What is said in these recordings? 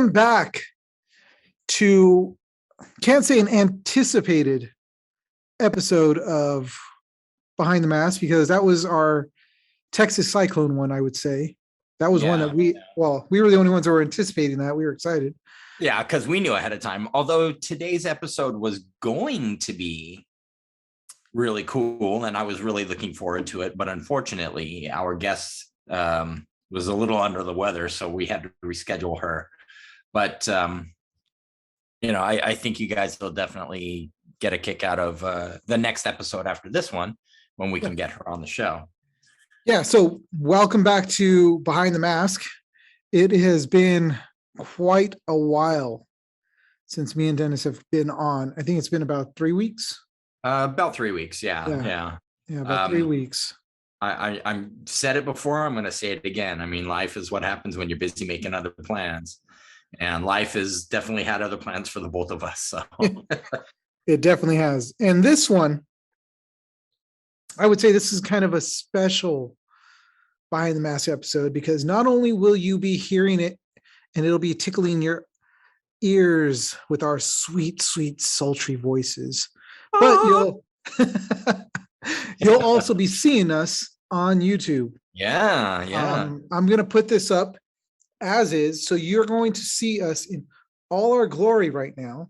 welcome back to, can't say an anticipated episode of Behind the Mask, because that was our Texas Cyclone one, I would say. That was one that we were the only ones that were anticipating that. We were excited. Yeah, because we knew ahead of time. Although today's episode was going to be really cool, and I was really looking forward to it. But unfortunately, our guest was a little under the weather, so we had to reschedule her. But I think you guys will definitely get a kick out of the next episode after this one when we can get her on the show. Yeah, so welcome back to Behind the Mask. It has been quite a while since me and Dennis have been on. I think it's been about 3 weeks. About 3 weeks, yeah, about 3 weeks. I'm said it before. I'm going to say it again. I mean, life is what happens when you're busy making other plans, and life has definitely had other plans for the both of us. So it definitely has. And this one, I would say this is kind of a special Behind the Mask episode, because not only will you be hearing it and it'll be tickling your ears with our sweet, sweet, sultry voices, but you'll also be seeing us on YouTube. Yeah. I'm going to put this up as is, so you're going to see us in all our glory right now.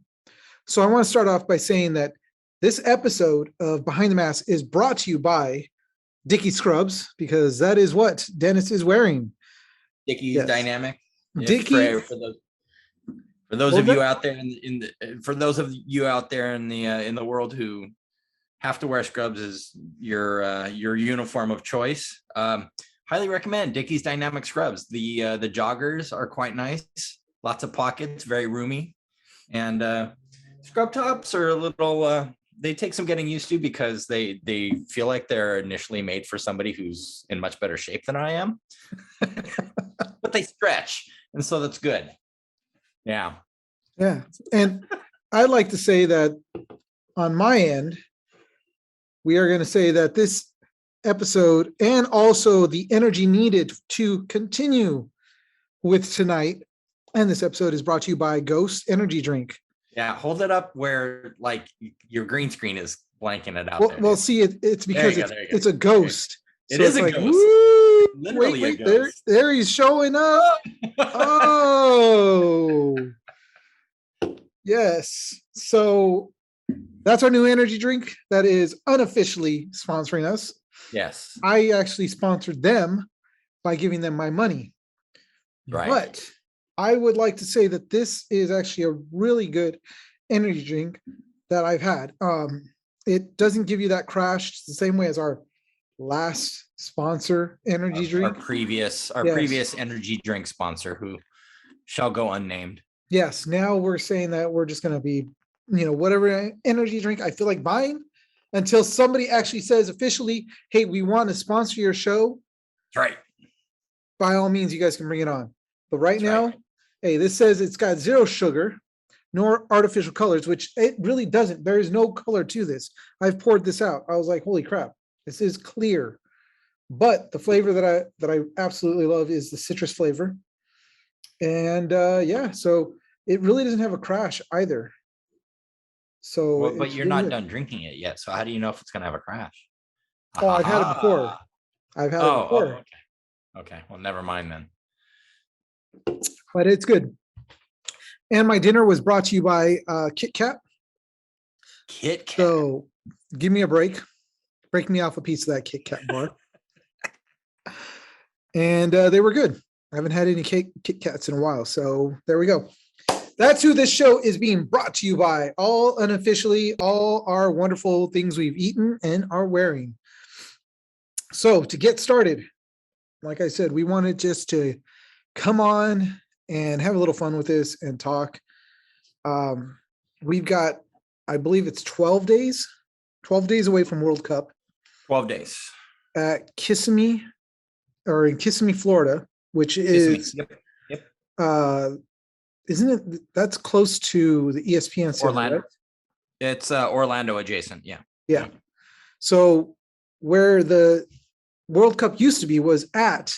So I want to start off by saying that this episode of Behind the Mask is brought to you by Dickie Scrubs, because that is what Dennis is wearing. Dickie's Dynamic. Dickie. For those of you out there in the world who have to wear scrubs as your uniform of choice, highly recommend Dickie's Dynamic Scrubs. The joggers are quite nice, lots of pockets, very roomy, and scrub tops are a little. They take some getting used to, because they feel like they're initially made for somebody who's in much better shape than I am, but they stretch, and so that's good. Yeah. And I'd like to say that on my end, we are going to say that this episode, and also the energy needed to continue with tonight and this episode, is brought to you by Ghost Energy Drink. Yeah, hold it up where like your green screen is blanking it out. Well, see, it's because it's a ghost. It is a ghost. Woo, literally a ghost. There he's showing up. Oh, yes. So that's our new energy drink that is unofficially sponsoring us. Yes. I actually sponsored them by giving them my money. Right. But I would like to say that this is actually a really good energy drink that I've had. It doesn't give you that crash. It's the same way as our last sponsor energy drink. Our previous energy drink sponsor, who shall go unnamed. Yes. Now we're saying that we're just going to be, whatever energy drink I feel like buying, until somebody actually says officially, hey, we want to sponsor your show. Right. By all means, you guys can bring it on. But right now, hey, this says it's got 0 sugar, nor artificial colors, which it really doesn't. There is no color to this. I've poured this out. I was like, holy crap, this is clear. But the flavor that I absolutely love is the citrus flavor. And so it really doesn't have a crash either. So, but you're not done drinking it yet. So how do you know if it's going to have a crash? Oh, I've had it before. It before. Okay. Well, never mind then. But it's good. And my dinner was brought to you by Kit Kat. Kit Kat. So give me a break. Break me off a piece of that Kit Kat bar. And they were good. I haven't had any Kit Kats in a while. So there we go. That's who this show is being brought to you by. All unofficially, all our wonderful things we've eaten and are wearing. So to get started, like I said, we wanted just to come on and have a little fun with this and talk. We've got, I believe it's 12 days away from World Cup. 12 days. At Kissimmee, or in Kissimmee, Florida, which is, Yep. Isn't it, that's close to the ESPN Center, Orlando. right? It's Orlando adjacent. Yeah. Yeah. So where the World Cup used to be was at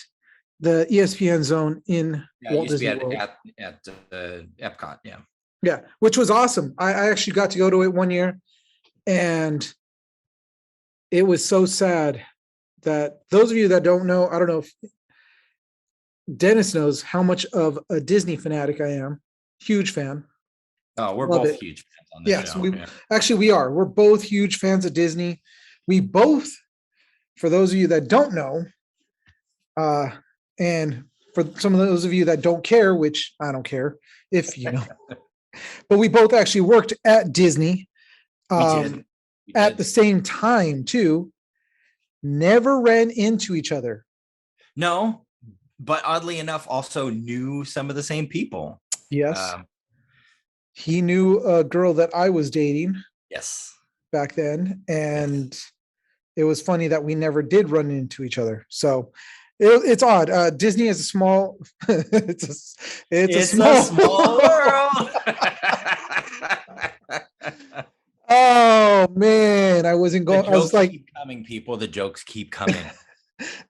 the ESPN zone in Yeah, it Walt used to be Disney World. at Epcot. Yeah. Yeah, which was awesome. I actually got to go to it one year, and it was so sad that those of you that don't know, I don't know if Dennis knows how much of a Disney fanatic I am. Huge fan. Oh, we're Love both it. huge fans on this Yes, show. we Yeah. actually we are. We're both huge fans of Disney. We both, for those of you that don't know, and for some of those of you that don't care, which I don't care if you know, but we both actually worked at Disney We did. We at did. the same time too. Never ran into each other. No, but oddly enough, also knew some of the same people. Yes. He knew a girl that I was dating Yes. back then, and it was funny that we never did run into each other. So it's odd. Disney is a small. It's a small world. Oh man, I wasn't going. I was like, keep coming, people. The jokes keep coming.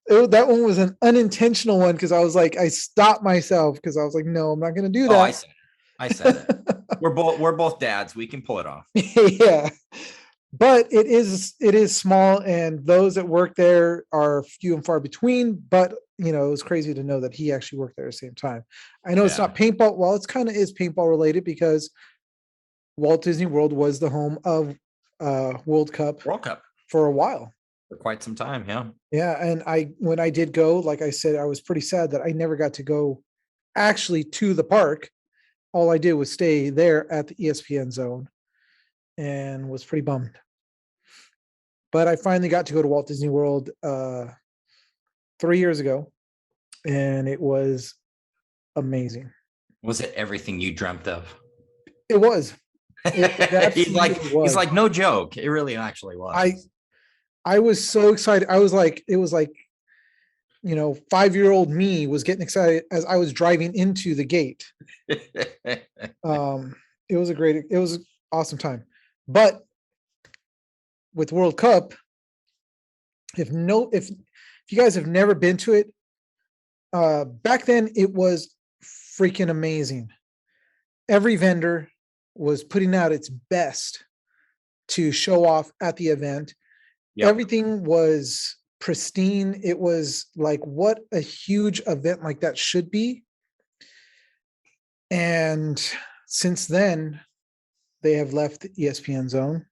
that one was an unintentional one because I was like, I stopped myself because I was like, no, I'm not going to do that. Oh, I said it. We're both dads. We can pull it off. Yeah, but it is small, and those that work there are few and far between. But it was crazy to know that he actually worked there at the same time. I know it's not paintball. Well, it's kind of is paintball related because Walt Disney World was the home of World Cup for a while. For quite some time, yeah. Yeah, and when I did go, like I said, I was pretty sad that I never got to go actually to the park. All I did was stay there at the ESPN zone and was pretty bummed. But I finally got to go to Walt Disney World 3 years ago, and it was amazing. Was it everything you dreamt of? It was. He's like, no joke. It really actually was. I was so excited. I was like, it was like, 5-year-old me was getting excited as I was driving into the gate. It was an awesome time. But with World Cup, if you guys have never been to it, back then it was freaking amazing. Every vendor was putting out its best to show off at the event. Yep. Everything was pristine. It was like what a huge event like that should be. And since then, they have left the ESPN zone.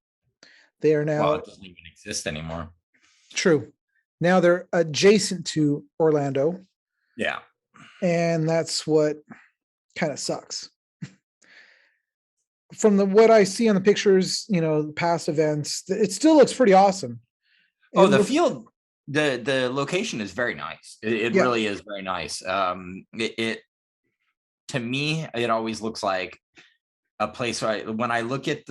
They are now. Well, it doesn't even exist anymore. True. Now they're adjacent to Orlando. Yeah. And that's what kind of sucks. From what I see on the pictures, past events, it still looks pretty awesome. The field, the location is very nice. It really is very nice. To me, it always looks like a place where when I look at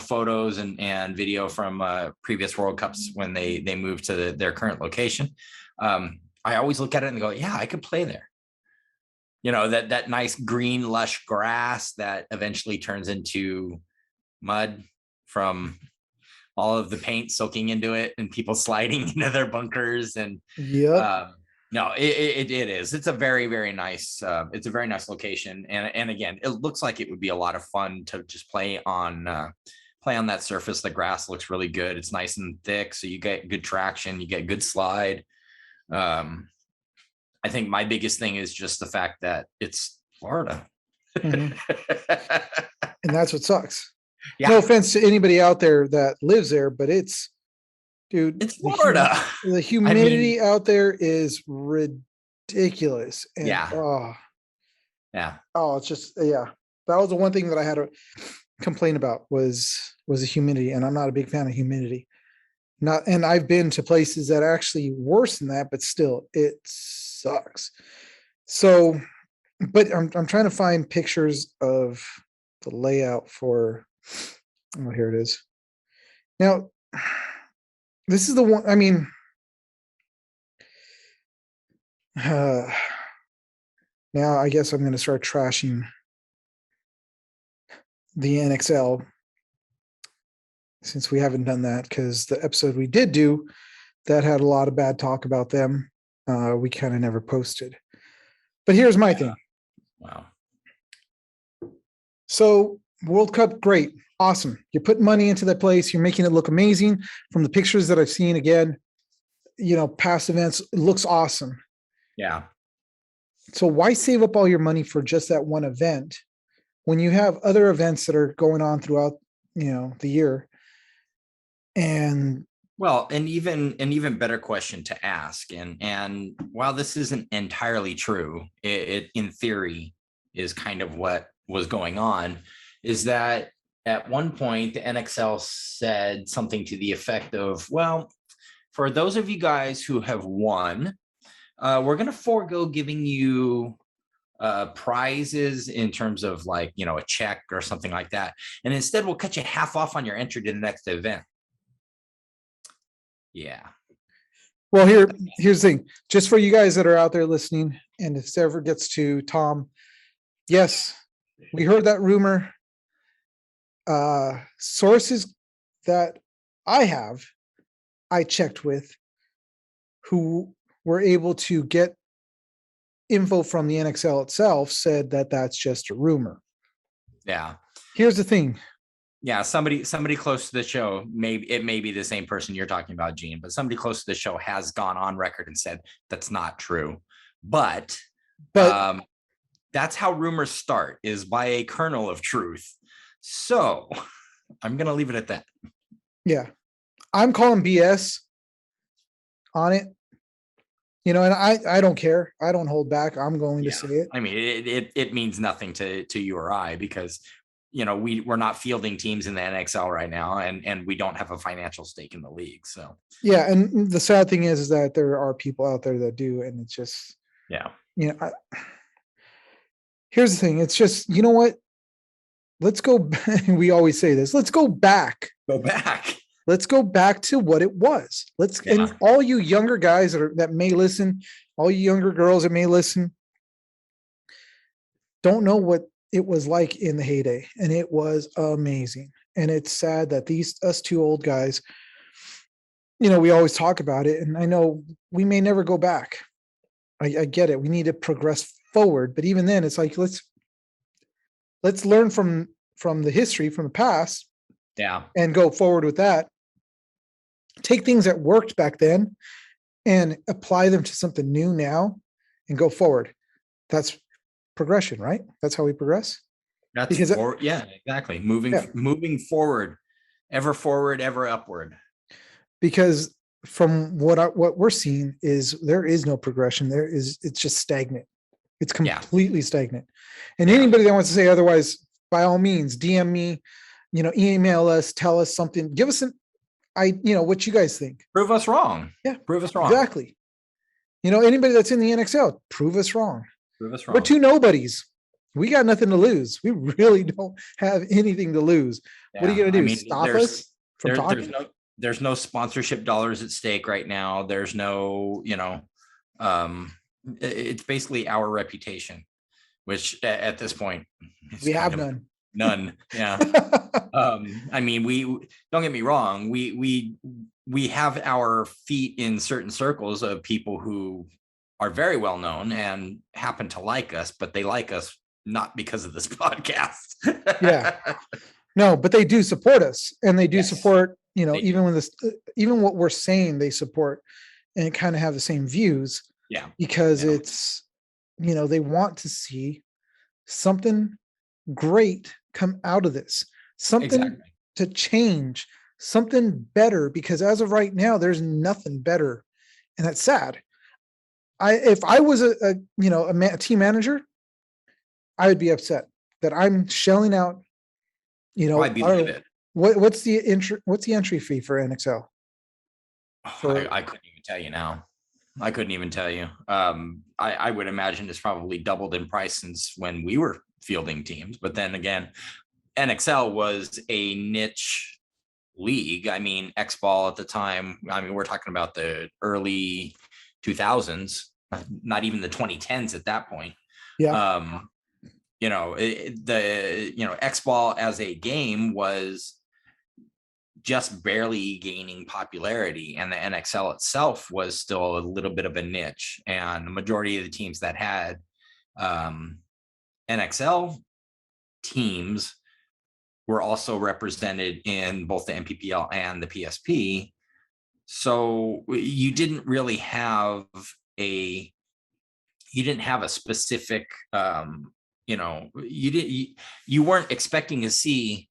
photos and video from previous World Cups when they moved to their current location, I always look at it and go, yeah, I could play there. That nice green lush grass that eventually turns into mud from all of the paint soaking into it and people sliding into their bunkers. And no, it is. It's a very, very nice. It's a very nice location. And again, it looks like it would be a lot of fun to just play on that surface. The grass looks really good. It's nice and thick. So you get good traction, you get good slide. I think my biggest thing is just the fact that it's Florida. Mm-hmm. And that's what sucks. Yeah. No offense to anybody out there that lives there, but it's Florida. The humidity out there is ridiculous. And, it's just, that was the one thing that I had to complain about was the humidity. And I'm not a big fan of humidity. And I've been to places that are actually worse than that, but still it sucks. So, but I'm trying to find pictures of the layout for, here it is. Now, this is the one, now I guess I'm going to start trashing the NXL since we haven't done that, because the episode we did do that had a lot of bad talk about them. we kind of never posted. But here's my thing. Wow. So World Cup, great, awesome. You're putting money into that place. You're making it look amazing. From the pictures that I've seen, again, past events, it looks awesome. Yeah. So why save up all your money for just that one event when you have other events that are going on throughout, the year? And well, an even better question to ask, and while this isn't entirely true, it in theory is kind of what was going on, is that at one point the NXL said something to the effect of, well, for those of you guys who have won, we're going to forego giving you prizes in terms of like, a check or something like that. And instead we'll cut you half off on your entry to the next event. Yeah. Well, here's the thing, just for you guys that are out there listening, and if this ever gets to Tom, yes, we heard that rumor. Sources that I checked with, who were able to get info from the NXL itself, said that that's just a rumor. Yeah. Here's the thing. Yeah, somebody close to the show, maybe it may be the same person you're talking about, Gene, but somebody close to the show has gone on record and said that's not true. But that's how rumors start, is by a kernel of truth. So I'm going to leave it at that. Yeah. I'm calling BS on it. And I don't care. I don't hold back. I'm going to say it. I mean, it means nothing to you or I, because we're not fielding teams in the NXL right now, and we don't have a financial stake in the league. So yeah, and the sad thing is that there are people out there that do, and it's just here's the thing. It's just, what? Let's go. We always say this. Let's go back. Let's go back to what it was. And all you younger guys that may listen, all you younger girls that may listen, don't know what it was like in the heyday, and it was amazing. And it's sad that us two old guys, we always talk about it, and I know we may never go back. I get it. We need to progress forward, but even then, it's like let's learn from the history, from the past, and go forward with that. Take things that worked back then and apply them to something new now, and go forward. That's progression, right? That's how we progress. Exactly. Moving forward, ever upward. Because from what we're seeing is there is no progression. It's just stagnant. It's completely stagnant. And anybody that wants to say otherwise, by all means, DM me, email us, tell us something, give us what you guys think. Prove us wrong. Yeah. Prove us wrong. Exactly. Anybody that's in the NXL, prove us wrong. We're two nobodies. We got nothing to lose. We really don't have anything to lose. Yeah. What are you going to do? Stop us from talking? There's no sponsorship dollars at stake right now. There's no, it's basically our reputation, which at this point we have none. None. Yeah. I mean, we don't get me wrong. We have our feet in certain circles of people who are very well known and happen to like us, but they like us not because of this podcast. Yeah. No, but they do support us, and they do support, even what we're saying, they support and kind of have the same views. Yeah. Because it's, they want to see something great come out of this, something to change, something better, because as of right now, there's nothing better. And that's sad. If I was a team manager, I would be upset that I'm shelling out, what's the entry fee for NXL? I couldn't even tell you now. I couldn't even tell you. I would imagine it's probably doubled in price since when we were fielding teams. But then again, NXL was a niche league. I mean, X-Ball at the time, we're talking about the early 2000s, not even the 2010s at that point. Yeah. X-Ball as a game was just barely gaining popularity, and the NXL itself was still a little bit of a niche, and the majority of the teams that had NXL teams were also represented in both the MPPL and the PSP. So you didn't really have a specific you weren't expecting to see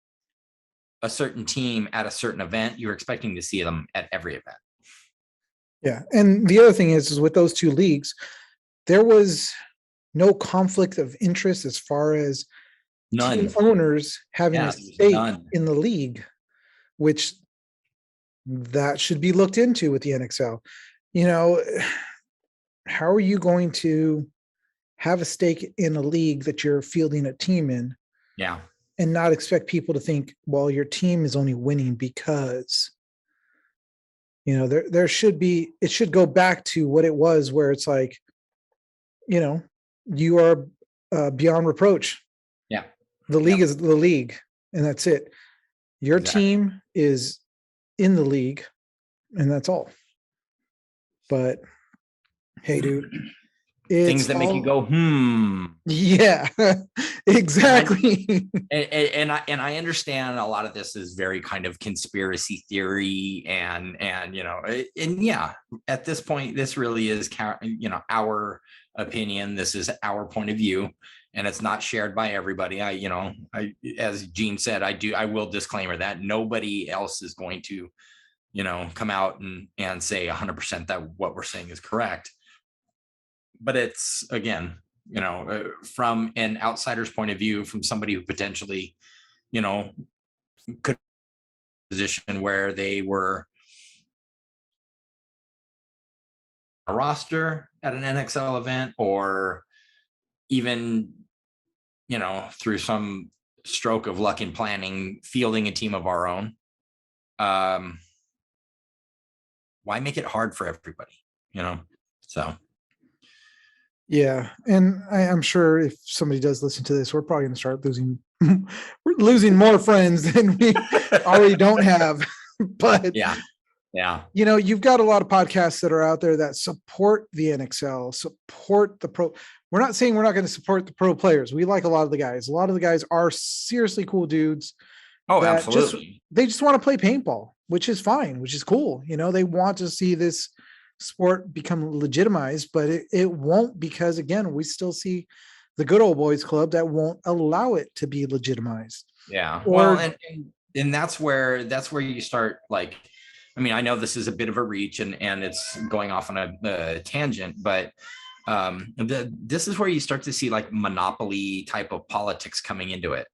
a certain team at a certain event. You were expecting to see them at every event. Yeah. And the other thing is with those two leagues, there was no conflict of interest as far as None. team owners having a stake in the league, which that should be looked into with the NXL. How are you going to have a stake in a league that you're fielding a team in? Yeah. And not expect people to think, well, your team is only winning because, there should be, it should go back to what it was, where it's like, you are beyond reproach. Yeah. The league is the league, and that's it. Your team is in the league, and that's all. But hey, dude, things that make you go, Yeah, exactly. And I understand a lot of this is very kind of conspiracy theory, and yeah, at this point, this really is our opinion. This is our point of view, and it's not shared by everybody. I as Gene said, I will disclaimer that nobody else is going to come out and say 100% that what we're saying is correct. But it's, again, from an outsider's point of view, from somebody who potentially, could position where they were a roster at an NXL event, or even, through some stroke of luck in planning, fielding a team of our own. Why make it hard for everybody, so. Yeah. And I'm sure if somebody does listen to this, we're probably going to start losing, we're losing more friends than we already don't have. But yeah. You've got a lot of podcasts that are out there that support the NXL, support the pro. We're not saying we're not going to support the pro players. We like a lot of the guys. A lot of the guys are seriously cool dudes. Oh, absolutely. They just want to play paintball, which is fine, which is cool. They want to see this sport become legitimized, but it won't, because again, we still see the good old boys club that won't allow it to be legitimized. Yeah. Well, and that's where you start, like, I know this is a bit of a reach and it's going off on a tangent, but this is where you start to see like monopoly type of politics coming into it.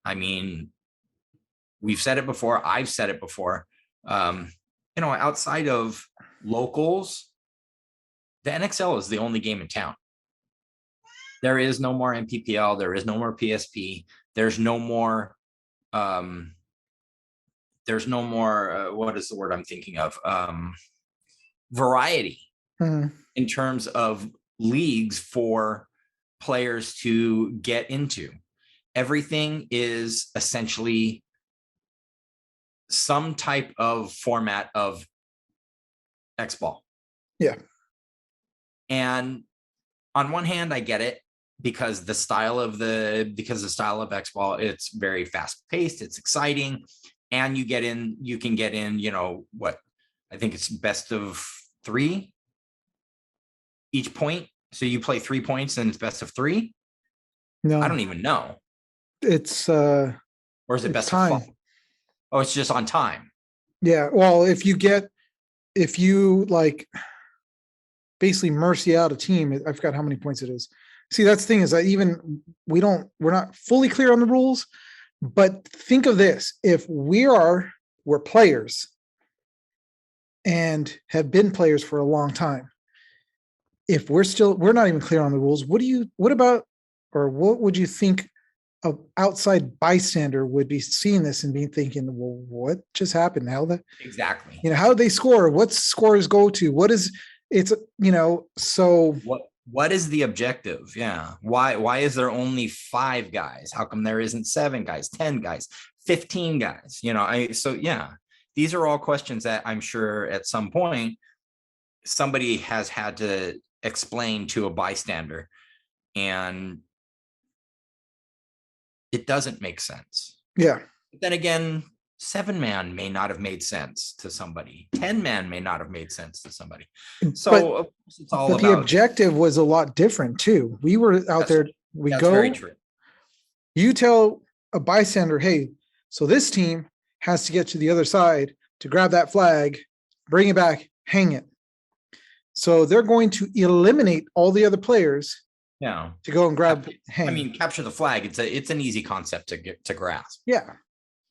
We've said it before. I've said it before. Outside of locals, the NXL is the only game in town. There is no more MPPL. There is no more PSP. There's no more. What is the word I'm thinking of? Variety in terms of leagues for players to get into. Everything is essentially some type of format of X-ball. Yeah. And on one hand, I get it, because the style of X-ball, it's very fast paced, it's exciting, and you can get in, what I think it's best of 3 each point. So you play 3 points and it's best of 3. No, I don't even know. It's or is it best time. of 5? Oh, it's just on time. Yeah. Well, if you like basically mercy out a team, I forgot how many points it is. See, that's the thing, is that even we're not fully clear on the rules, but think of this. If we're players and have been players for a long time, if we're not even clear on the rules, what would you think an outside bystander would be seeing this and be thinking, well, what just happened? Exactly. How did they score? What's scores go to? So what is the objective? Yeah. Why is there only 5 guys? How come there isn't 7 guys, 10 guys, 15 guys? So yeah, these are all questions that I'm sure at some point somebody has had to explain to a bystander, and it doesn't make sense. Yeah. But then again, 7-man may not have made sense to somebody. 10-man may not have made sense to somebody. So But- of course it's all But the about objective was a lot different too. We were out there, we that's go, very true. you tell a bystander, hey, so this team has to get to the other side to grab that flag, bring it back, hang it. So they're going to eliminate all the other players Yeah. to go and grab, hang. I mean, capture the flag. It's an easy concept to grasp. Yeah.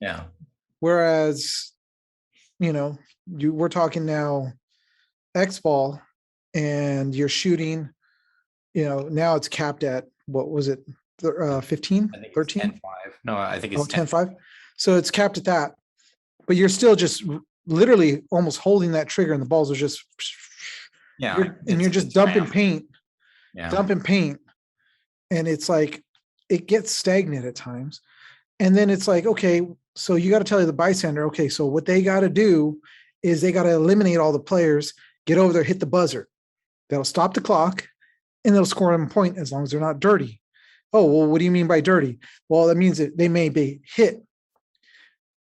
Yeah. Whereas, we're talking now X ball, and you're shooting, now it's capped at, what was it? 15, I think 13? 10-5. No, I think it's 10-5. So it's capped at that, but you're still just literally almost holding that trigger, and the balls are just, Yeah. you're just dumping paint, Yeah. and it's like, it gets stagnant at times. And then it's like, okay, so you got to tell the bystander, okay, so what they got to do is they got to eliminate all the players, get over there, hit the buzzer. That'll stop the clock, and they'll score them a point as long as they're not dirty. Oh, well, what do you mean by dirty? Well, that means that they may be hit,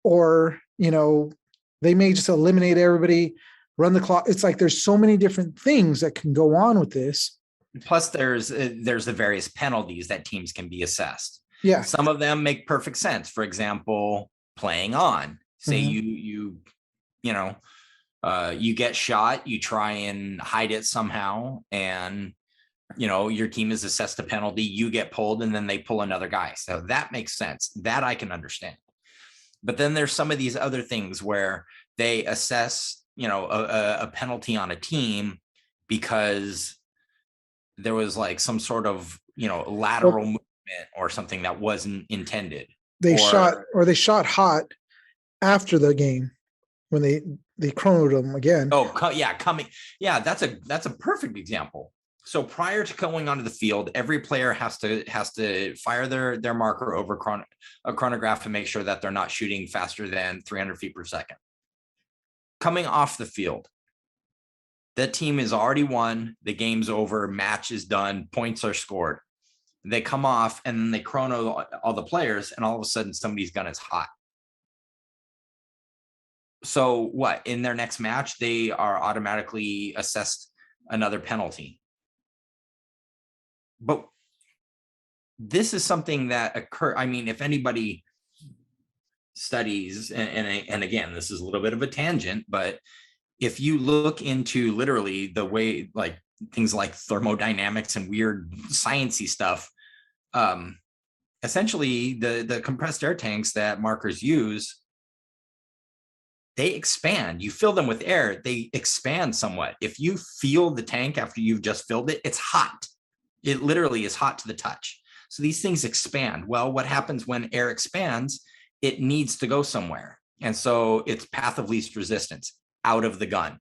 or, they may just eliminate everybody, run the clock. It's like, there's so many different things that can go on with this. Plus there's the various penalties that teams can be assessed. Yeah. Some of them make perfect sense. For example, playing on, say you get shot, you try and hide it somehow, and your team is assessed a penalty, you get pulled, and then they pull another guy. So that makes sense. That I can understand. But then there's some of these other things where they assess, a penalty on a team because there was like some sort of, lateral movement or something that wasn't intended. They shot hot after the game when they chronoed them again. Coming. Yeah, that's a perfect example. So prior to going onto the field, every player has to fire their marker over a chronograph and make sure that they're not shooting faster than 300 feet per second. Coming off the field, that team is already won. The game's over. Match is done. Points are scored. They come off and then they chrono all the players, and all of a sudden somebody's gun is hot. So what? In their next match, they are automatically assessed another penalty. But this is something that occur. I mean, if anybody studies, and again, this is a little bit of a tangent, but if you look into literally the way, like things like thermodynamics and weird sciencey stuff, essentially the compressed air tanks that markers use, they expand. You fill them with air, they expand somewhat. If you feel the tank after you've just filled it, it's hot. It literally is hot to the touch. So these things expand. Well, what happens when air expands? It needs to go somewhere. And so it's path of least resistance, out of the gun.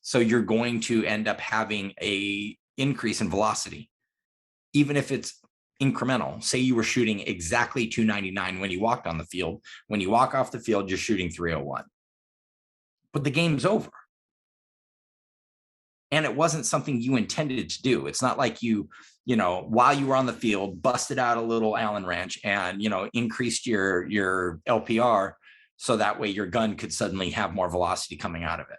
So you're going to end up having a increase in velocity, even if it's incremental. Say you were shooting exactly 299 when you walked on the field. When you walk off the field, you're shooting 301. But the game's over. And it wasn't something you intended to do. It's not like you while you were on the field, busted out a little Allen wrench and, increased your LPR so that way your gun could suddenly have more velocity coming out of it.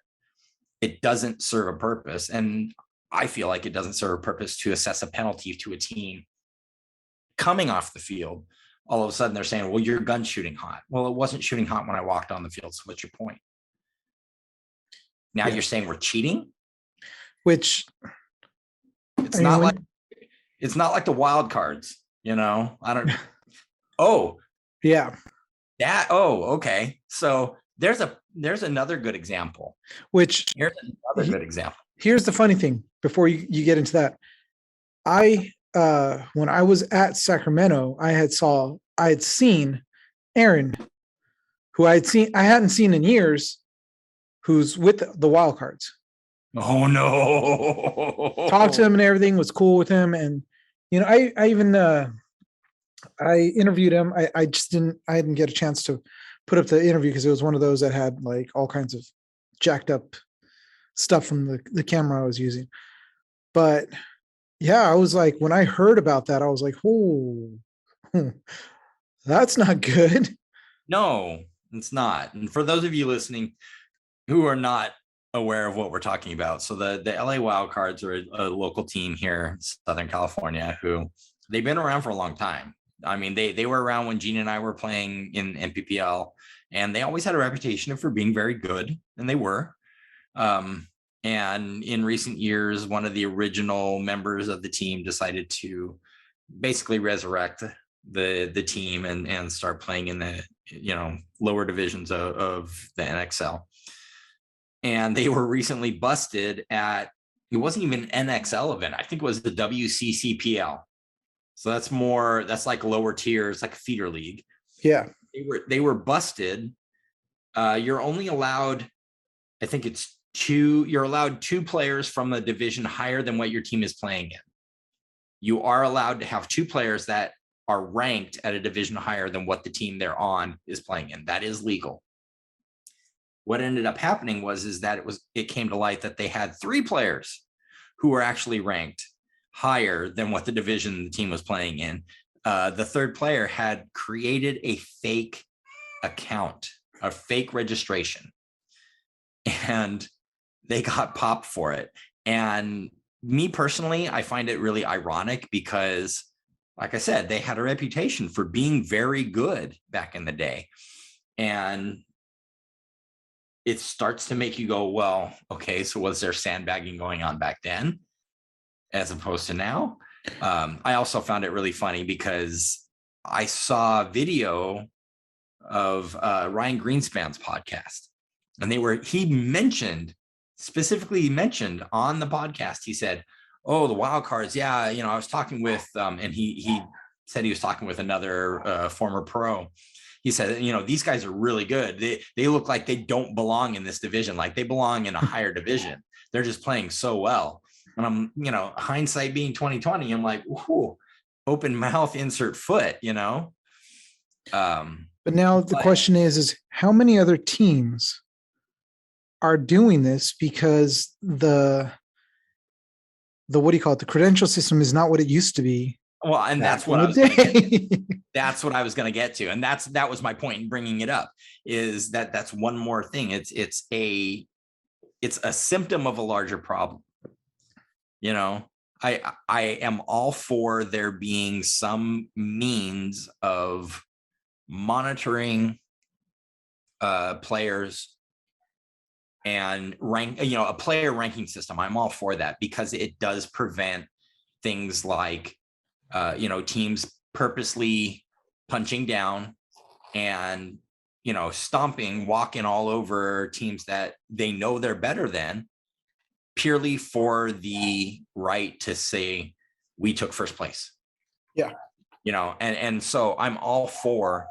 It doesn't serve a purpose. And I feel like it doesn't serve a purpose to assess a penalty to a team coming off the field. All of a sudden they're saying, well, your gun's shooting hot. Well, it wasn't shooting hot when I walked on the field. So what's your point? Now you're saying we're cheating? Which it's not like the Wildcards, I don't. Oh, yeah. That. Oh, okay. So there's another good example. Here's good example. Here's the funny thing. Before you get into that, when I was at Sacramento, I had seen Aaron, who I hadn't seen in years, who's with the Wildcards. Oh no! Talked to him and everything was cool with him, and I even I interviewed him. I didn't get a chance to put up the interview because it was one of those that had like all kinds of jacked up stuff from the camera I was using. But yeah, I was like, when I heard about that, I was like, oh, that's not good. No, it's not. And for those of you listening who are not aware of what we're talking about, so the LA Wildcards are a local team here in Southern California who they've been around for a long time. I mean, they were around when Gene and I were playing in MPPL, and they always had a reputation for being very good, and they were. And in recent years, one of the original members of the team decided to basically resurrect the team and start playing in the lower divisions of the NXL. And they were recently busted at, it wasn't even an NXL event. I think it was the WCCPL. So that's like lower tiers, like a feeder league. Yeah. They were busted. You're only allowed, I think it's you're allowed 2 players from a division higher than what your team is playing in. You are allowed to have 2 players that are ranked at a division higher than what the team they're on is playing in. That is legal. What ended up happening is that it came to light that they had 3 players who were actually ranked higher than what the division the team was playing in. The 3rd player had created a fake account, a fake registration, and they got popped for it. And me personally, I find it really ironic because, like I said, they had a reputation for being very good back in the day. And it starts to make you go, well, okay, so was there sandbagging going on back then as opposed to now? I also found it really funny because I saw a video of Ryan Greenspan's podcast, and he specifically mentioned on the podcast, he said, oh, the Wildcards, yeah, I was talking with, and he said he was talking with another former pro. He said, these guys are really good. They look like they don't belong in this division. Like they belong in a higher division. They're just playing so well. And I'm, hindsight being 2020, I'm like, whoo, open mouth, insert foot, But now the question is how many other teams are doing this? Because the what do you call it? The credential system is not what it used to be. Well, and that's what I was going to get. That's what I was going to get to, and that was my point in bringing it up. Is that's one more thing. It's a symptom of a larger problem. I am all for there being some means of monitoring players and a player ranking system. I'm all for that because it does prevent things like teams purposely punching down and stomping, walking all over teams that they know they're better than, purely for the right to say we took first place. Yeah. And so I'm all for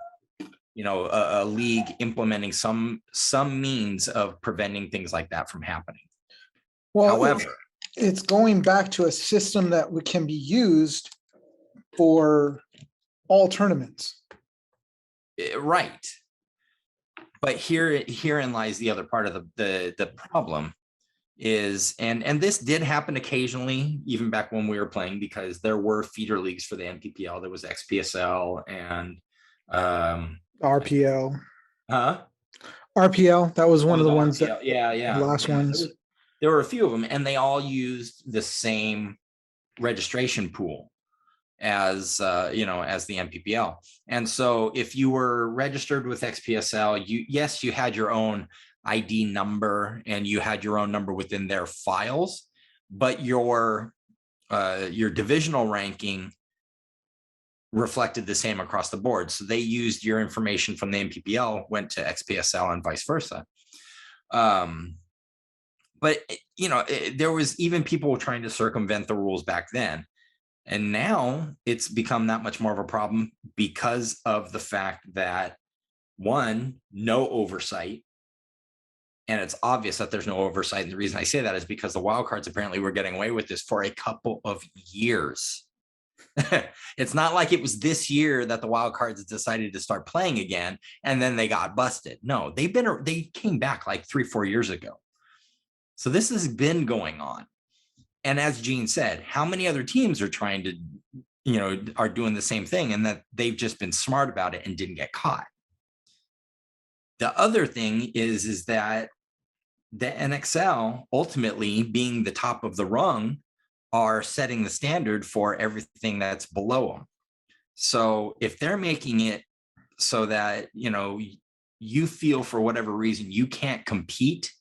a league implementing some means of preventing things like that from happening. Well, however, it's going back to a system that can be used for all tournaments. Right. But herein lies the other part of the problem is, and this did happen occasionally, even back when we were playing, because there were feeder leagues for the MPPL. There was XPSL and RPL. Huh? RPL. That was one of the ones RPL. the last ones. There were a few of them, and they all used the same registration pool as the MPPL. And so if you were registered with XPSL, you had your own ID number and you had your own number within their files, but your divisional ranking reflected the same across the board. So they used your information from the MPPL, went to XPSL and vice versa. But there was even people trying to circumvent the rules back then. And now it's become that much more of a problem because of the fact that, one, no oversight. And it's obvious that there's no oversight. And the reason I say that is because the Wildcards apparently were getting away with this for a couple of years. It's not like it was this year that the Wildcards decided to start playing again and then they got busted. No, they came back like 3-4 years ago. So this has been going on. And as Gene said, how many other teams are trying to, are doing the same thing, and that they've just been smart about it and didn't get caught. The other thing is that the NXL, ultimately being the top of the rung, are setting the standard for everything that's below them. So if they're making it so that, you feel for whatever reason you can't compete,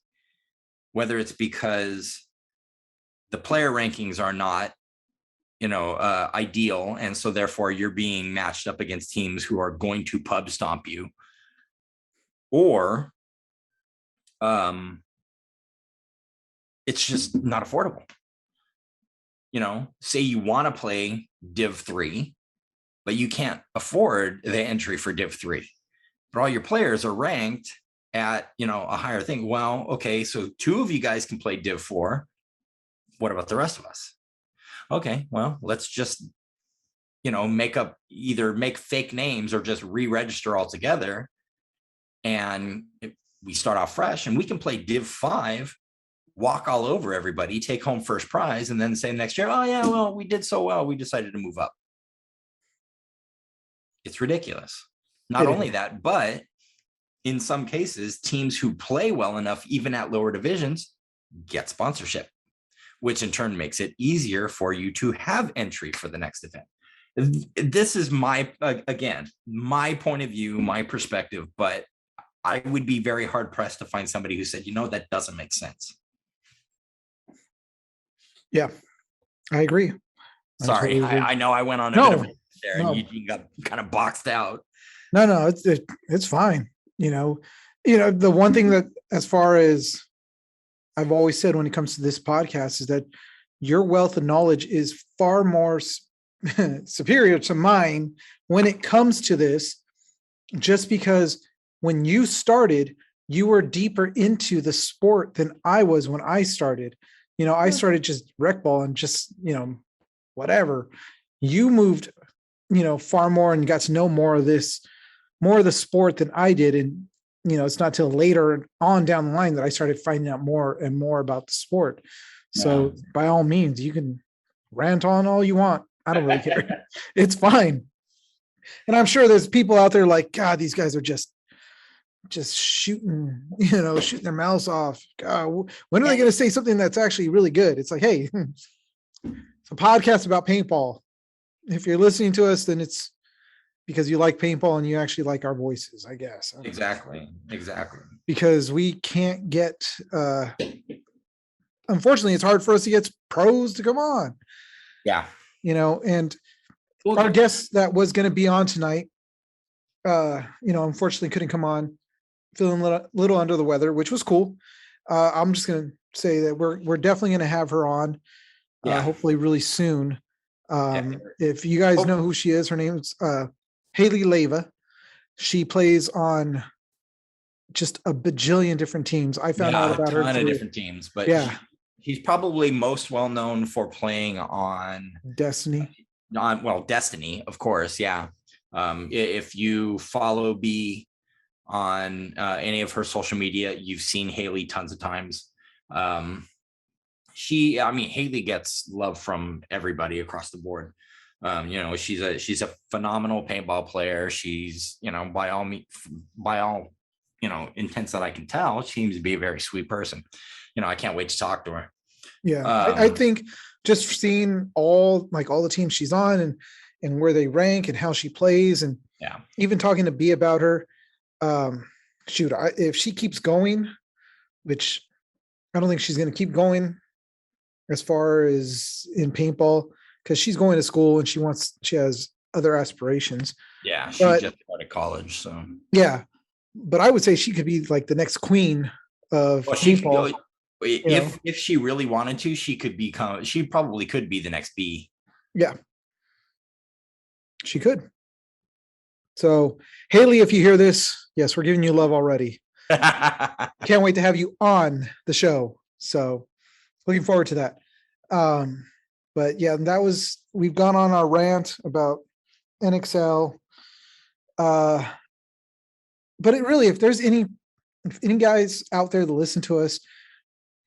whether it's because the player rankings are not, ideal, and so therefore you're being matched up against teams who are going to pub stomp you, or it's just not affordable. Say you want to play Div 3, but you can't afford the entry for Div 3, but all your players are ranked at, a higher thing. Well, okay, so 2 of you guys can play Div 4. What about the rest of us? Okay, well, let's just, make fake names or just re-register altogether. And we start off fresh, and we can play Div 5, walk all over everybody, take home first prize, and then say next year, oh yeah, well, we did so well, we decided to move up. It's ridiculous. Not only that, but in some cases, teams who play well enough, even at lower divisions, get sponsorship, which in turn makes it easier for you to have entry for the next event. This is my point of view, my perspective, but I would be very hard pressed to find somebody who said, that doesn't make sense. Yeah, I agree. Sorry, totally agree. I know I went on a bit of a there, and you got kind of boxed out. No, it's fine. The one thing that, as far as I've always said when it comes to this podcast, is that your wealth of knowledge is far more superior to mine when it comes to this, just because when you started, you were deeper into the sport than I was when I started. I started just rec ball and just, whatever. You moved, far more and got to know more of the sport than I did. And, it's not till later on down the line that I started finding out more and more about the sport. So by all means, you can rant on all you want. I don't really care. It's fine. And I'm sure there's people out there like, God, these guys are just shooting, shooting their mouths off. God, when are they going to say something that's actually really good? It's like, hey, it's a podcast about paintball. If you're listening to us, then it's because you like paintball and you actually like our voices, I guess. Exactly. Because we can't get, unfortunately, it's hard for us to get pros to come on. Yeah. And our guest that was going to be on tonight, unfortunately couldn't come on, feeling a little under the weather, which was cool. I'm just going to say that we're definitely going to have her on, hopefully really soon. If you guys know who she is, her name is Haley Levi. She plays on just a bajillion different teams. I found out about her. A ton of different teams, but she's probably most well known for playing on Destiny. Destiny, of course. Yeah. If you follow B on any of her social media, you've seen Haley tons of times. Haley gets love from everybody across the board. She's a phenomenal paintball player. She's, by all intents that I can tell, she seems to be a very sweet person. I can't wait to talk to her. Yeah. I think just seeing all the teams she's on and where they rank and how she plays, and even talking to B about her, if she keeps going, which I don't think she's going to keep going as far as in paintball, because she's going to school and she has other aspirations. Yeah, she just started college, so but I would say she could be like the next queen of paintball. If she really wanted to, she probably could be the next B. Yeah, she could. So Haley, if you hear this, yes, we're giving you love already. Can't wait to have you on the show. So looking forward to that. But yeah, we've gone on our rant about NXL. But it really, if any guys out there that listen to us,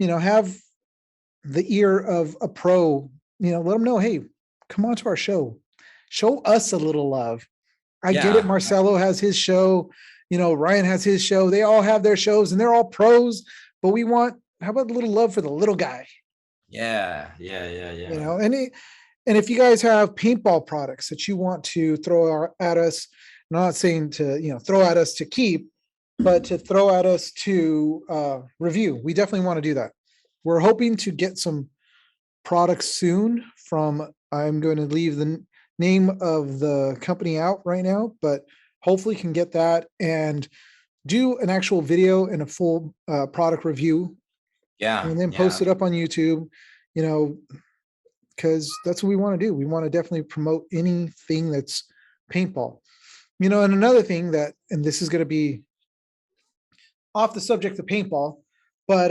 have the ear of a pro, let them know, hey, come on to our show. Show us a little love. I get it. Marcelo has his show. Ryan has his show. They all have their shows and they're all pros, but how about a little love for the little guy? Yeah. And if you guys have paintball products that you want to throw at us, I'm not saying to, throw at us to keep, but to throw at us to review, we definitely want to do that. We're hoping to get some products soon I'm going to leave the name of the company out right now, but hopefully can get that and do an actual video and a full product review. Yeah. And then post it up on YouTube, because that's what we want to do. We want to definitely promote anything that's paintball. And another thing and this is going to be off the subject of paintball, but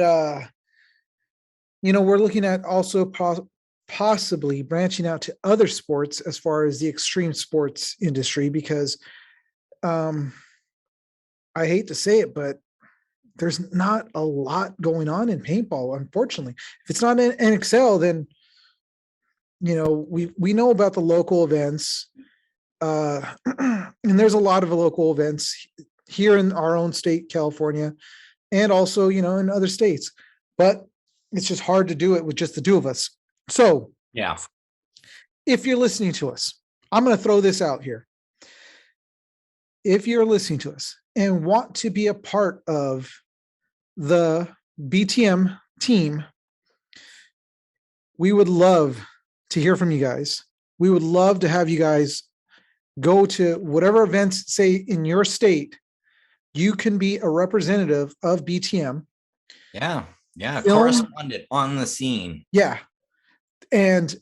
we're looking at also possibly branching out to other sports as far as the extreme sports industry, because I hate to say it, but there's not a lot going on in paintball, unfortunately. If it's not an NXL, then we know about the local events, and there's a lot of local events here in our own state, California, and also in other states, but it's just hard to do it with just the two of us. So yeah, if you're listening to us, I'm going to throw this out here. If you're listening to us and want to be a part of the BTM team, we would love to hear from you guys. We would love to have you guys go to whatever events, say in your state, you can be a representative of BTM. Yeah. Correspondent on the scene. Yeah. And,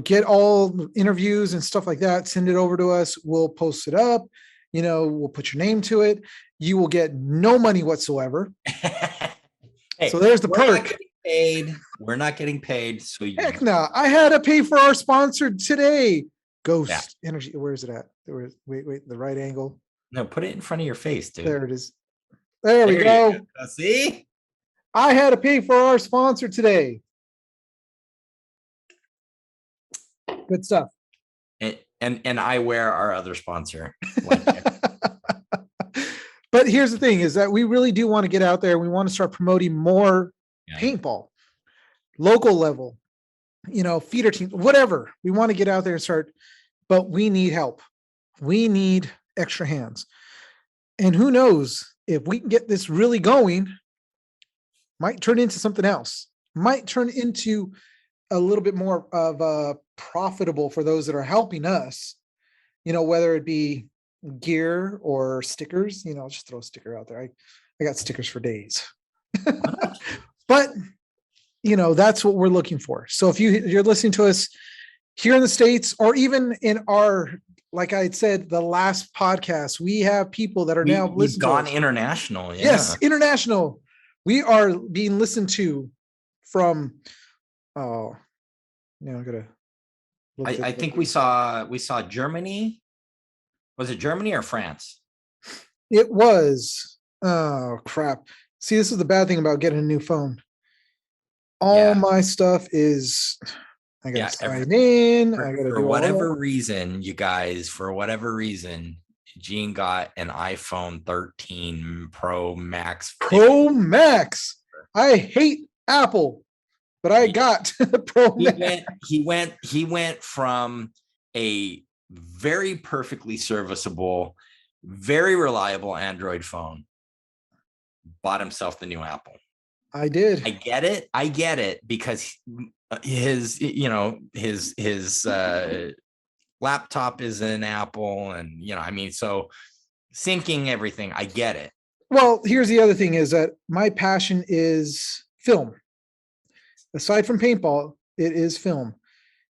get all the interviews and stuff like that. Send it over to us. We'll post it up. We'll put your name to it. You will get no money whatsoever. Hey, so there's the perk. We're not getting paid. So heck no. I had to pay for our sponsor today. Ghost Energy. Where is it at? Wait, the right angle. No, put it in front of your face, dude. There it is. There we go. See? I had to pay for our sponsor today. Good stuff. And I wear our other sponsor. But here's the thing is that we really do want to get out there. We want to start promoting more paintball, local level, feeder teams, whatever. We want to get out there and start, but we need help. We need extra hands. And who knows, if we can get this really going, might turn into something else, might turn into a little bit more of profitable for those that are helping us, whether it be gear or stickers, I'll just throw a sticker out there. I got stickers for days, but that's what we're looking for. So if you're listening to us here in the States, or even in our, like I said, the last podcast, we have people that are now listening. We've gone international. Yeah. Yes, international. We are being listened to from. Oh, now I'm gonna. I think we saw Germany. Was it Germany or France? It was. Oh crap! See, this is the bad thing about getting a new phone. All my stuff is. I gotta sign in. I gotta for whatever reason, you guys. For whatever reason, Gene got an iPhone 13 Pro Max. Pro Max. I hate Apple, but I got Pro Max. He went from a very perfectly serviceable, very reliable Android phone. Bought himself the new Apple. I did. I get it because his laptop is an Apple, and so syncing everything. I get it. Well, here's the other thing is that my passion is film. Aside from paintball, it is film.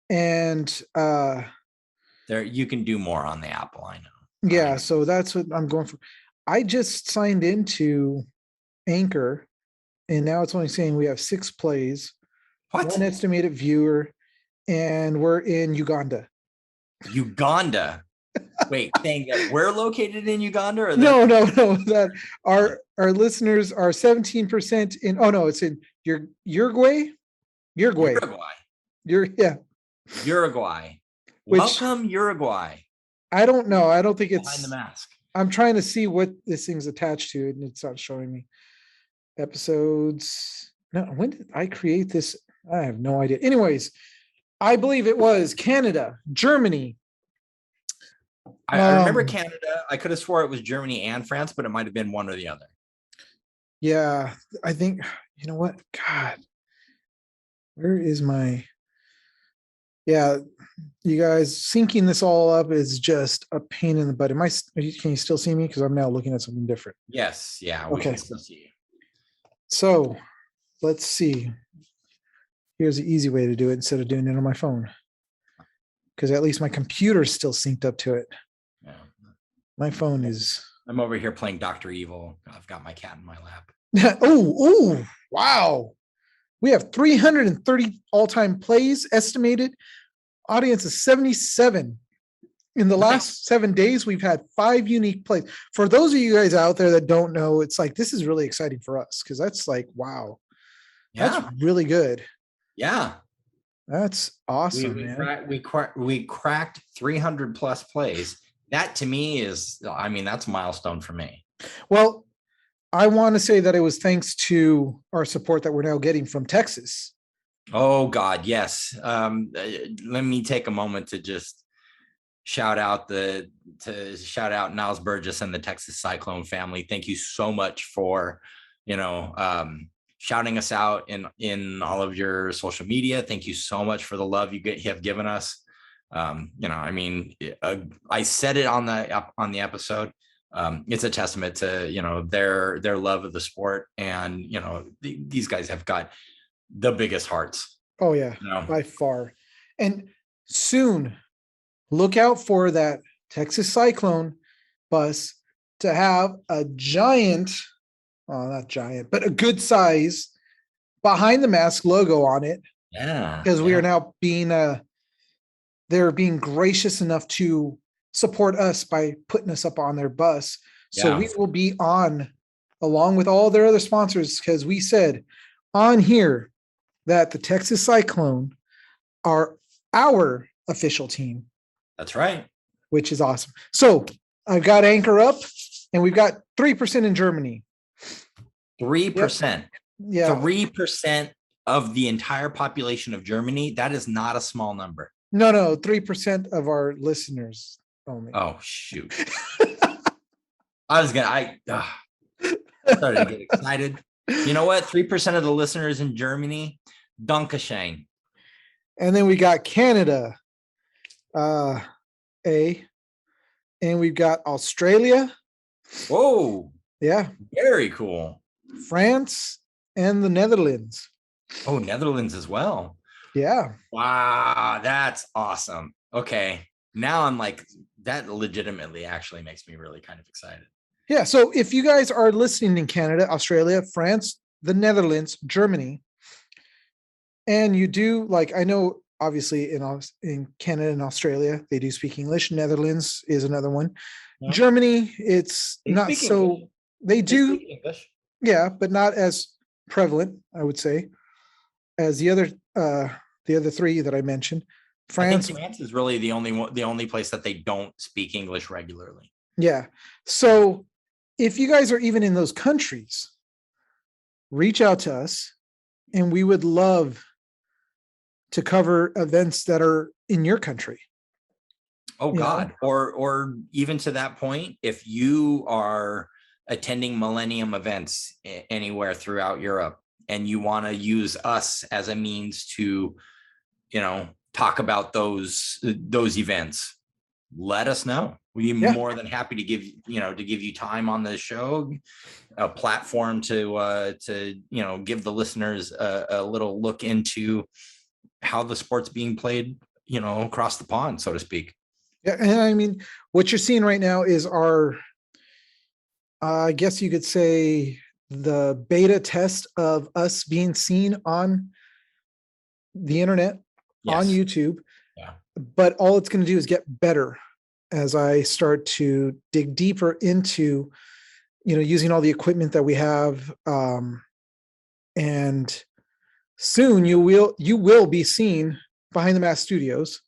And there you can do more on the Apple, I know. Yeah, so that's what I'm going for. I just signed into Anchor, and now it's only saying we have 6 plays. What? one estimated viewer, and we're in Uganda. Uganda. Wait, saying that we're located in Uganda, or No, that no, no. That our listeners are 17% in. Oh no, it's in Uruguay. Uruguay? Yeah. Uruguay. Which Welcome, Uruguay. I don't know. I don't think Behind the it's. mask. I'm trying to see what this thing's attached to, and it's not showing me. Episodes. No, when did I create this? I have no idea. Anyways, I believe it was Canada, Germany. I remember Canada. I could have swore it was Germany and France, but it might have been one or the other. Yeah, I think, you know what? God, where is my. Yeah, you guys syncing this all up is just a pain in the butt. Can you still see me? Because I'm now looking at something different. Yes. Yeah. We Okay. can still see you. So let's see. Here's the easy way to do it instead of doing it on my phone. Because at least my computer's still synced up to it. Yeah. My phone is. I'm over here playing Dr. Evil. I've got my cat in my lap. Oh, wow. We have 330 all-time plays estimated. Audience is 77. In the last 7 days, we've had 5 unique plays. For those of you guys out there that don't know, it's like, this is really exciting for us because that's like, wow. Yeah. That's really good. Yeah. That's awesome, man. We cracked 300 plus plays. That to me is, I mean, that's a milestone for me. Well, I want to say that it was thanks to our support that we're now getting from Texas. Oh God, yes. Let me take a moment to just shout out Niles Burgess and the Texas Cyclone family. Thank you so much for, shouting us out in all of your social media. Thank you so much for the love you have given us. I said it on the episode. It's a testament to their love of the sport, and these guys have got the biggest hearts. Oh yeah, by far. And soon, look out for that Texas Cyclone bus to have a giant, not giant, but a good size behind the mask logo on it. Yeah, because we are now being they're being gracious enough to support us by putting us up on their bus. So we will be on along with all their other sponsors, because we said on here that the Texas Cyclone are our official team. That's right. Which is awesome. So I've got Anchor up, and we've got 3% in Germany. 3%. Yeah. 3% of the entire population of Germany. That is not a small number. No, 3% of our listeners only. Oh, shoot. I started to get excited. You know what? 3% of the listeners in Germany, Dankeschön. And then we got Canada, and we've got Australia. Whoa. Yeah. Very cool. France and the Netherlands. Oh, Netherlands as well. Yeah. Wow, that's awesome. Okay. Now I'm like, that legitimately actually makes me really kind of excited. Yeah. So if you guys are listening in Canada, Australia, France, the Netherlands, Germany, and you do, like, I know obviously in Canada and Australia, they do speak English. Netherlands is another one. Yeah. Germany, it's not so English. They do speak English. Yeah, but not as prevalent, I would say, as the other three that I mentioned. France is really the only place that they don't speak English regularly. Yeah. So if you guys are even in those countries, reach out to us, and we would love to cover events that are in your country. Oh God. Or even to that point, if you are attending Millennium events anywhere throughout Europe, and you want to use us as a means to, talk about those events, let us know. We'd be more than happy to give you time on the show, a platform to give the listeners a little look into how the sport's being played, across the pond, so to speak. Yeah. And I mean, what you're seeing right now is our, I guess you could say, the beta test of us being seen on the internet on Yes. YouTube, Yeah. but all it's going to do is get better as I start to dig deeper into, using all the equipment that we have. And soon you will be seen behind the mask studios.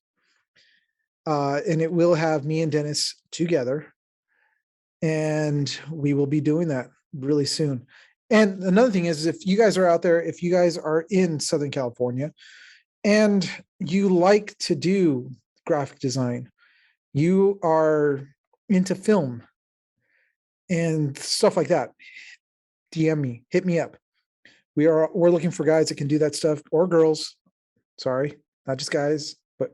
And it will have me and Dennis together. And we will be doing that really soon. And another thing is, if you guys are out there, if you guys are in Southern California and you like to do graphic design, you are into film and stuff like that, DM me, hit me up. We're looking for guys that can do that stuff, or girls. Sorry, not just guys, but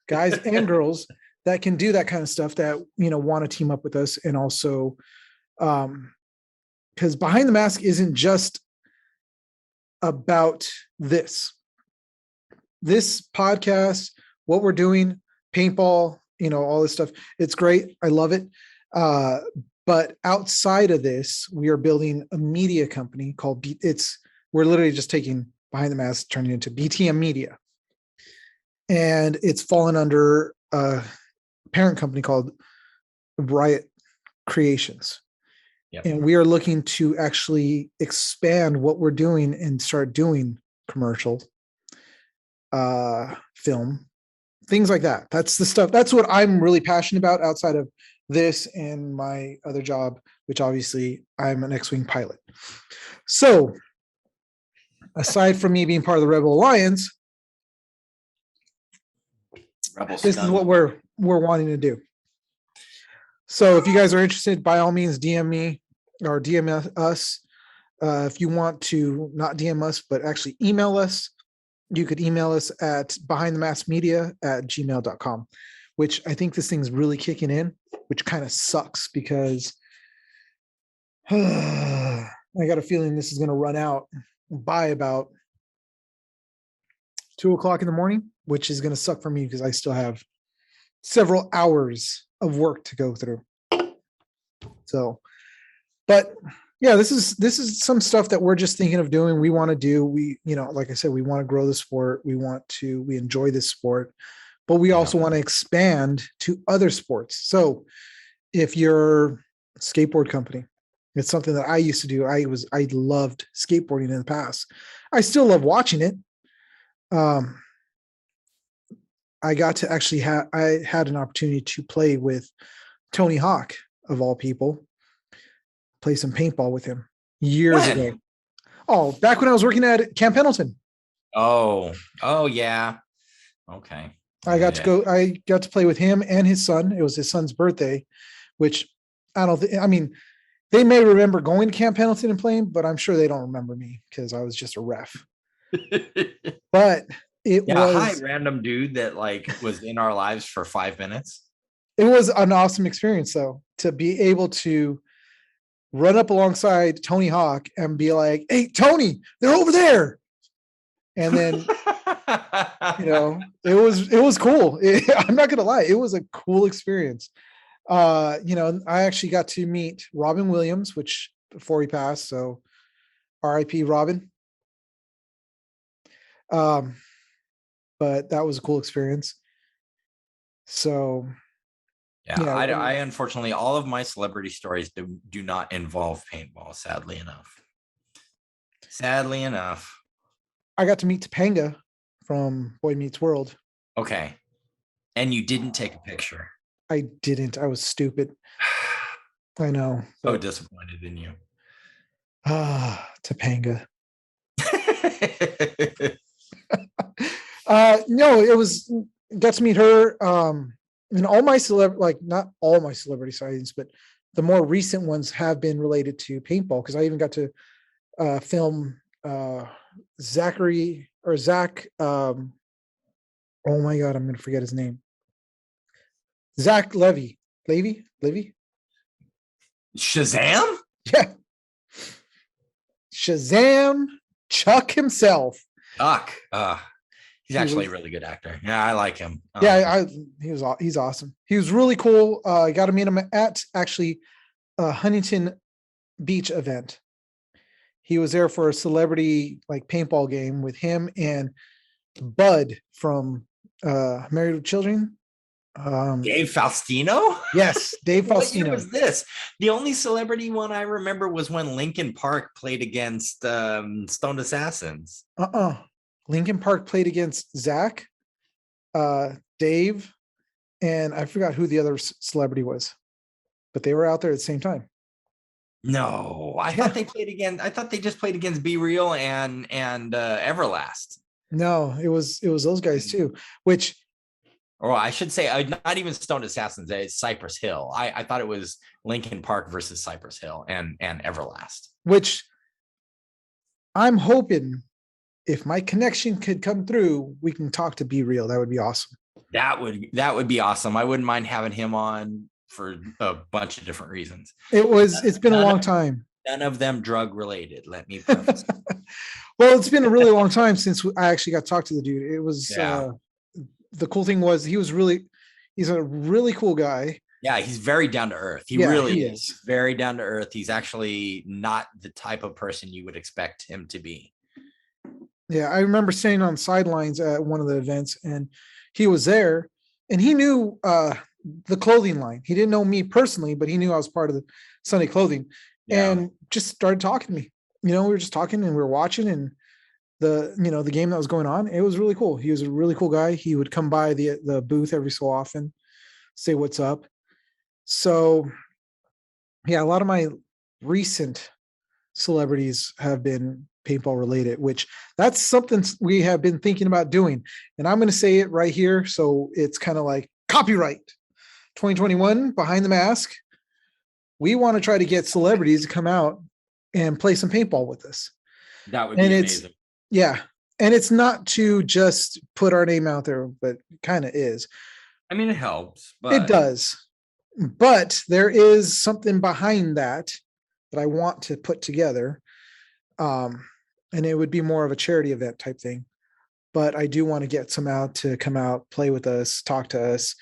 guys and girls that can do that kind of stuff, that want to team up with us. And also because Behind the Mask isn't just about this podcast, what we're doing, paintball, all this stuff. It's great. I love it. But outside of this, we are building a media company called we're literally just taking Behind the Mask, turning it into BTM Media. And it's fallen under a parent company called Riot Creations. Yep. And we are looking to actually expand what we're doing and start doing commercial, film, things like that. That's the stuff. That's what I'm really passionate about outside of this and my other job, which obviously I'm an X-Wing pilot. So aside from me being part of the Rebel Alliance, this is what we're wanting to do. So if you guys are interested, by all means, DM me or DM us. If you want to not DM us, but actually email us, you could email us at behindthemaskmedia@gmail.com, which I think this thing's really kicking in, which kind of sucks because I got a feeling this is going to run out by about 2:00 in the morning, which is going to suck for me because I still have several hours of work to go through. So, but yeah, this is some stuff that we're just thinking of doing. We want to do, like I said, we want to grow the sport. We enjoy this sport, but we also want to expand to other sports. So if you're a skateboard company, it's something that I used to do. I loved skateboarding in the past. I still love watching it. I got to actually I had an opportunity to play with Tony Hawk, of all people, play some paintball with him years ago. Oh, back when I was working at Camp Pendleton. Oh yeah. Okay. I got to play with him and his son. It was his son's birthday, which they may remember going to Camp Pendleton and playing, but I'm sure they don't remember me because I was just a ref. But it was a random dude that was in our lives for 5 minutes. It was an awesome experience, though, to be able to run up alongside Tony Hawk and be like, "Hey, Tony, they're over there." And then, it was cool. I'm not going to lie. It was a cool experience. I actually got to meet Robin Williams, which before he passed. So RIP Robin. But that was a cool experience. So yeah, I unfortunately, all of my celebrity stories do not involve paintball, sadly enough. I got to meet Topanga from Boy Meets World. Okay. And you didn't take a picture. I didn't. I was stupid. I know. So disappointed in you. Topanga. No, it was, got to meet her. And all my not all my celebrity sightings, but the more recent ones have been related to paintball, because I even got to film Zach. Oh my God, I'm going to forget his name. Zach Levy. Shazam? Yeah. Shazam, Chuck himself. Chuck. He's actually a really good actor. Yeah, I like him. He's awesome. He was really cool. I got to meet him at actually a Huntington Beach event. He was there for a celebrity paintball game with him and Bud from Married with Children. Dave Faustino? Yes, Dave What year Faustino. was this? The only celebrity one I remember was when Linkin Park played against Stoned Assassins. Lincoln Park played against Zach, Dave, and I forgot who the other celebrity was, but they were out there at the same time. No, I thought they played against. I thought they just played against Be Real and Everlast. No, it was those guys too. Which, or I should say, not even Stoned Assassins. It's Cypress Hill. I thought it was Linkin Park versus Cypress Hill and Everlast. Which I'm hoping, if my connection could come through, we can talk to Be Real. That would be awesome. That would be awesome. I wouldn't mind having him on for a bunch of different reasons. It's been a long time. None of them drug related. Let me preface. Well, it's been a really long time since I actually got to talk to the dude. It was the cool thing was he's a really cool guy. Yeah, he's very down to earth. He really is very down to earth. He's actually not the type of person you would expect him to be. Yeah, I remember standing on the sidelines at one of the events, and he was there, and he knew the clothing line. He didn't know me personally, but he knew I was part of the Sunday Clothing, and just started talking to me. We were just talking and we were watching, and the game that was going on. It was really cool. He was a really cool guy. He would come by the booth every so often, say what's up. So yeah, a lot of my recent celebrities have been paintball related, which that's something we have been thinking about doing. And I'm going to say it right here. So it's kind of like copyright 2021 Behind the Mask. We want to try to get celebrities to come out and play some paintball with us. That would be amazing. Yeah. And it's not to just put our name out there, but it kind of is. I mean, it helps. But it does. But there is something behind that I want to put together. And it would be more of a charity event type thing. But I do want to get some out to come out, play with us, talk to us,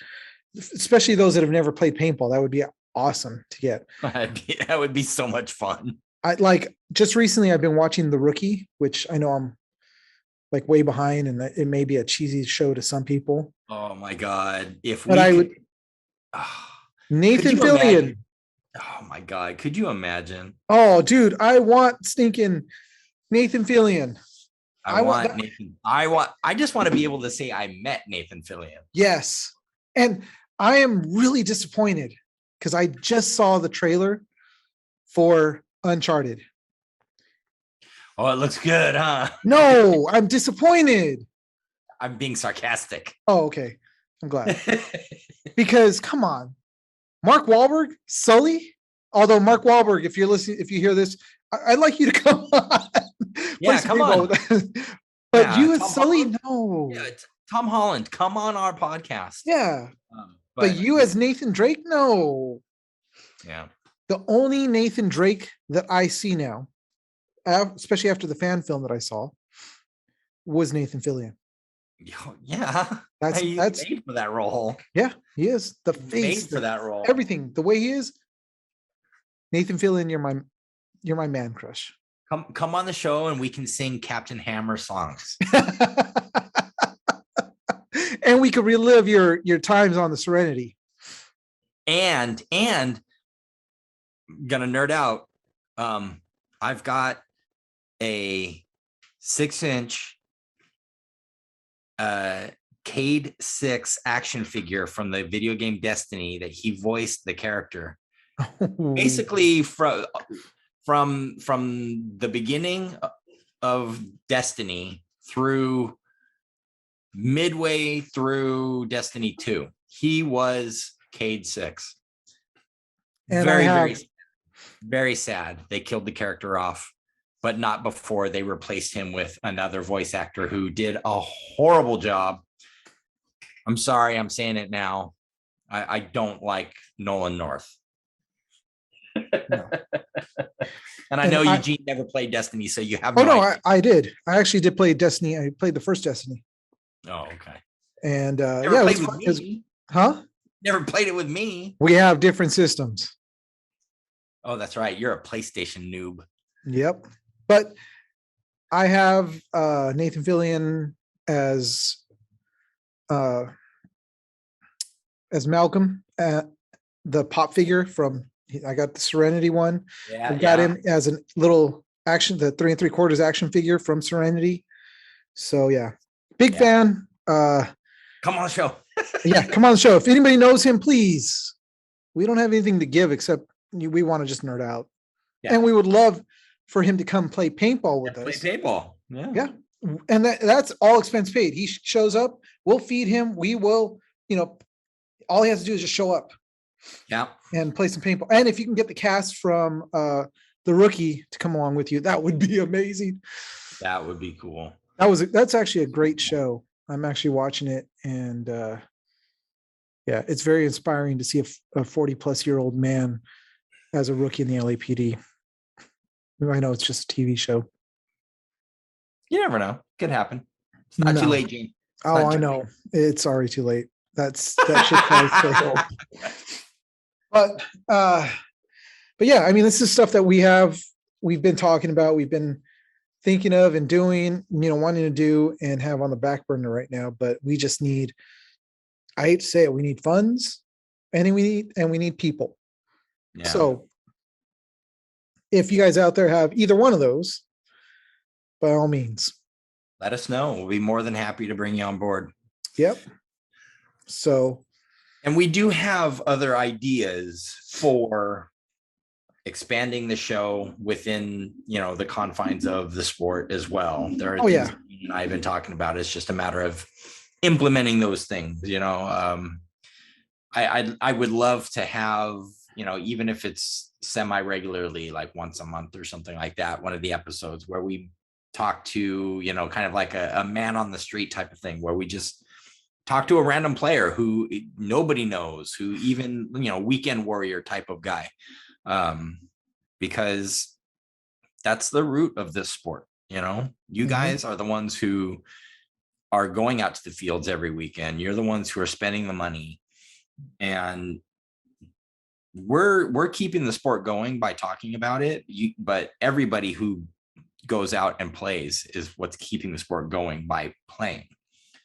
especially those that have never played paintball. That would be awesome to get. That would be so much fun. Just recently I've been watching The Rookie, which I know I'm like way behind, and it may be a cheesy show to some people. Oh my God. Nathan Fillion. Oh my God. Could you imagine? Oh, dude, I want stinking Nathan Fillion. I just want to be able to say I met Nathan Fillion. Yes. And I am really disappointed because I just saw the trailer for Uncharted. Oh, it looks good, huh? No, I'm disappointed. I'm being sarcastic. Oh, okay. I'm glad. Because come on. Mark Wahlberg, Sully. Although Mark Wahlberg, if you hear this, I'd like you to come on. Yeah, come on. But you as Sully, no. Yeah, Tom Holland, come on our podcast. Yeah. But you as Nathan Drake, no. Yeah. The only Nathan Drake that I see now, especially after the fan film that I saw, was Nathan Fillion. Yeah, that's made for that role. Yeah, he is the face made for that role. Everything, the way he is. Nathan Fillion, you're my man crush. Come on the show and we can sing Captain Hammer songs. And we could relive your times on the Serenity. And gonna nerd out. I've got a 6-inch Cade 6 action figure from the video game Destiny that he voiced the character. Basically from the beginning of Destiny through midway through Destiny 2. He was Cade 6. And very sad. They killed the character off, but not before they replaced him with another voice actor who did a horrible job. I'm sorry, I'm saying it now. I don't like Nolan North. No. And I know Eugene never played Destiny, so you have no idea. I did. I actually did play Destiny. I played the first Destiny. Oh, okay. And never played with me. Huh? Never played it with me. We have different systems. Oh, that's right. You're a PlayStation noob. Yep. But I have Nathan Fillion as Malcolm, the pop figure from, I got the Serenity one. Yeah, I've got him as a little action, the 3 3/4 action figure from Serenity. So yeah, big fan. Come on the show. Yeah, come on the show. If anybody knows him, please. We don't have anything to give except we want to just nerd out. Yeah. And we would love for him to come play paintball with us. Play paintball. Yeah. And that's all expense paid. He shows up, we'll feed him. We will, all he has to do is just show up. Yeah. And play some paintball. And if you can get the cast from the Rookie to come along with you, that would be amazing. That would be cool. That's actually a great show. I'm actually watching it, and yeah, it's very inspiring to see a 40-plus-year-old man as a rookie in the LAPD. I know it's just a TV show. You never know. Could happen. It's not too late, Gene. Oh, I know. It's already too late. That should probably stay. But yeah, I mean, this is stuff that we've been talking about, we've been thinking of and doing, wanting to do and have on the back burner right now. But we just need, I hate to say it, we need funds and we need people. Yeah. So if you guys out there have either one of those, by all means, let us know. We'll be more than happy to bring you on board. Yep. So, and we do have other ideas for expanding the show within, the confines of the sport as well. There are things you and I have been talking about. It's just a matter of implementing those things. I would love to have, even if it's semi-regularly, like once a month or something like that, one of the episodes where we talk to, kind of like a man on the street type of thing, where we just talk to a random player who nobody knows, who even, weekend warrior type of guy. Because that's the root of this sport. You guys are the ones who are going out to the fields every weekend. You're the ones who are spending the money, and we're keeping the sport going by talking about it. But everybody who goes out and plays is what's keeping the sport going by playing.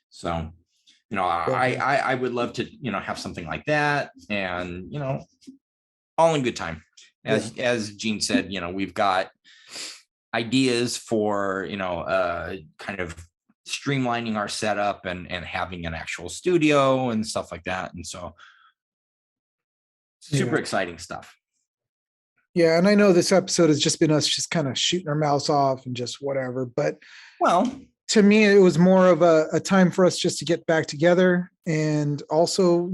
So, I would love to, have something like that, and, all in good time. As Gene said, we've got ideas for, kind of streamlining our setup and having an actual studio and stuff like that. And so super exciting stuff. Yeah. And I know this episode has just been us just kind of shooting our mouths off and just whatever, but to me, it was more of a time for us just to get back together and also,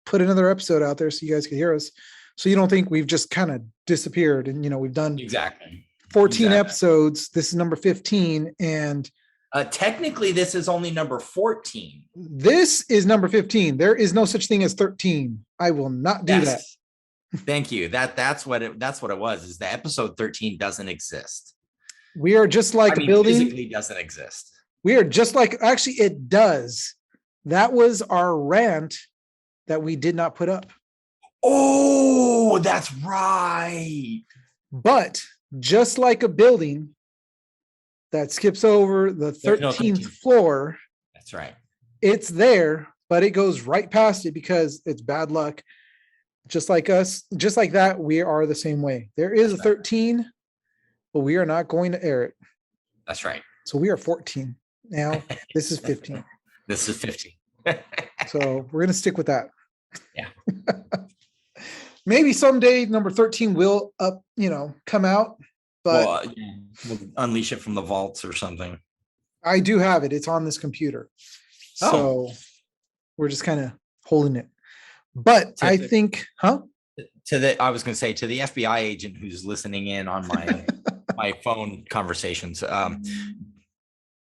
put another episode out there so you guys could hear us. So you don't think we've just kind of disappeared, and, we've done 14 episodes. This is number 15. And technically this is only number 14. This is number 15. There is no such thing as 13. I will not do that. Thank you. That's what it was, is the episode 13 doesn't exist. We are just like a building. Physically doesn't exist. We are just like, actually it does. That was our rant that we did not put up. Oh, that's right. But just like a building that skips over the 13th floor. That's right. It's there, but it goes right past it because it's bad luck. Just like us, just like that, we are the same way. There is a 13, but we are not going to air it. That's right. So we are 14 now. This is 15. This is 15. So we're going to stick with that. Yeah. Maybe someday number 13 will come out, but we'll unleash it from the vaults or something. I do have it. It's on this computer. So we're just kind of holding it. But I think, I was going to say, to the FBI agent who's listening in on my my phone conversations,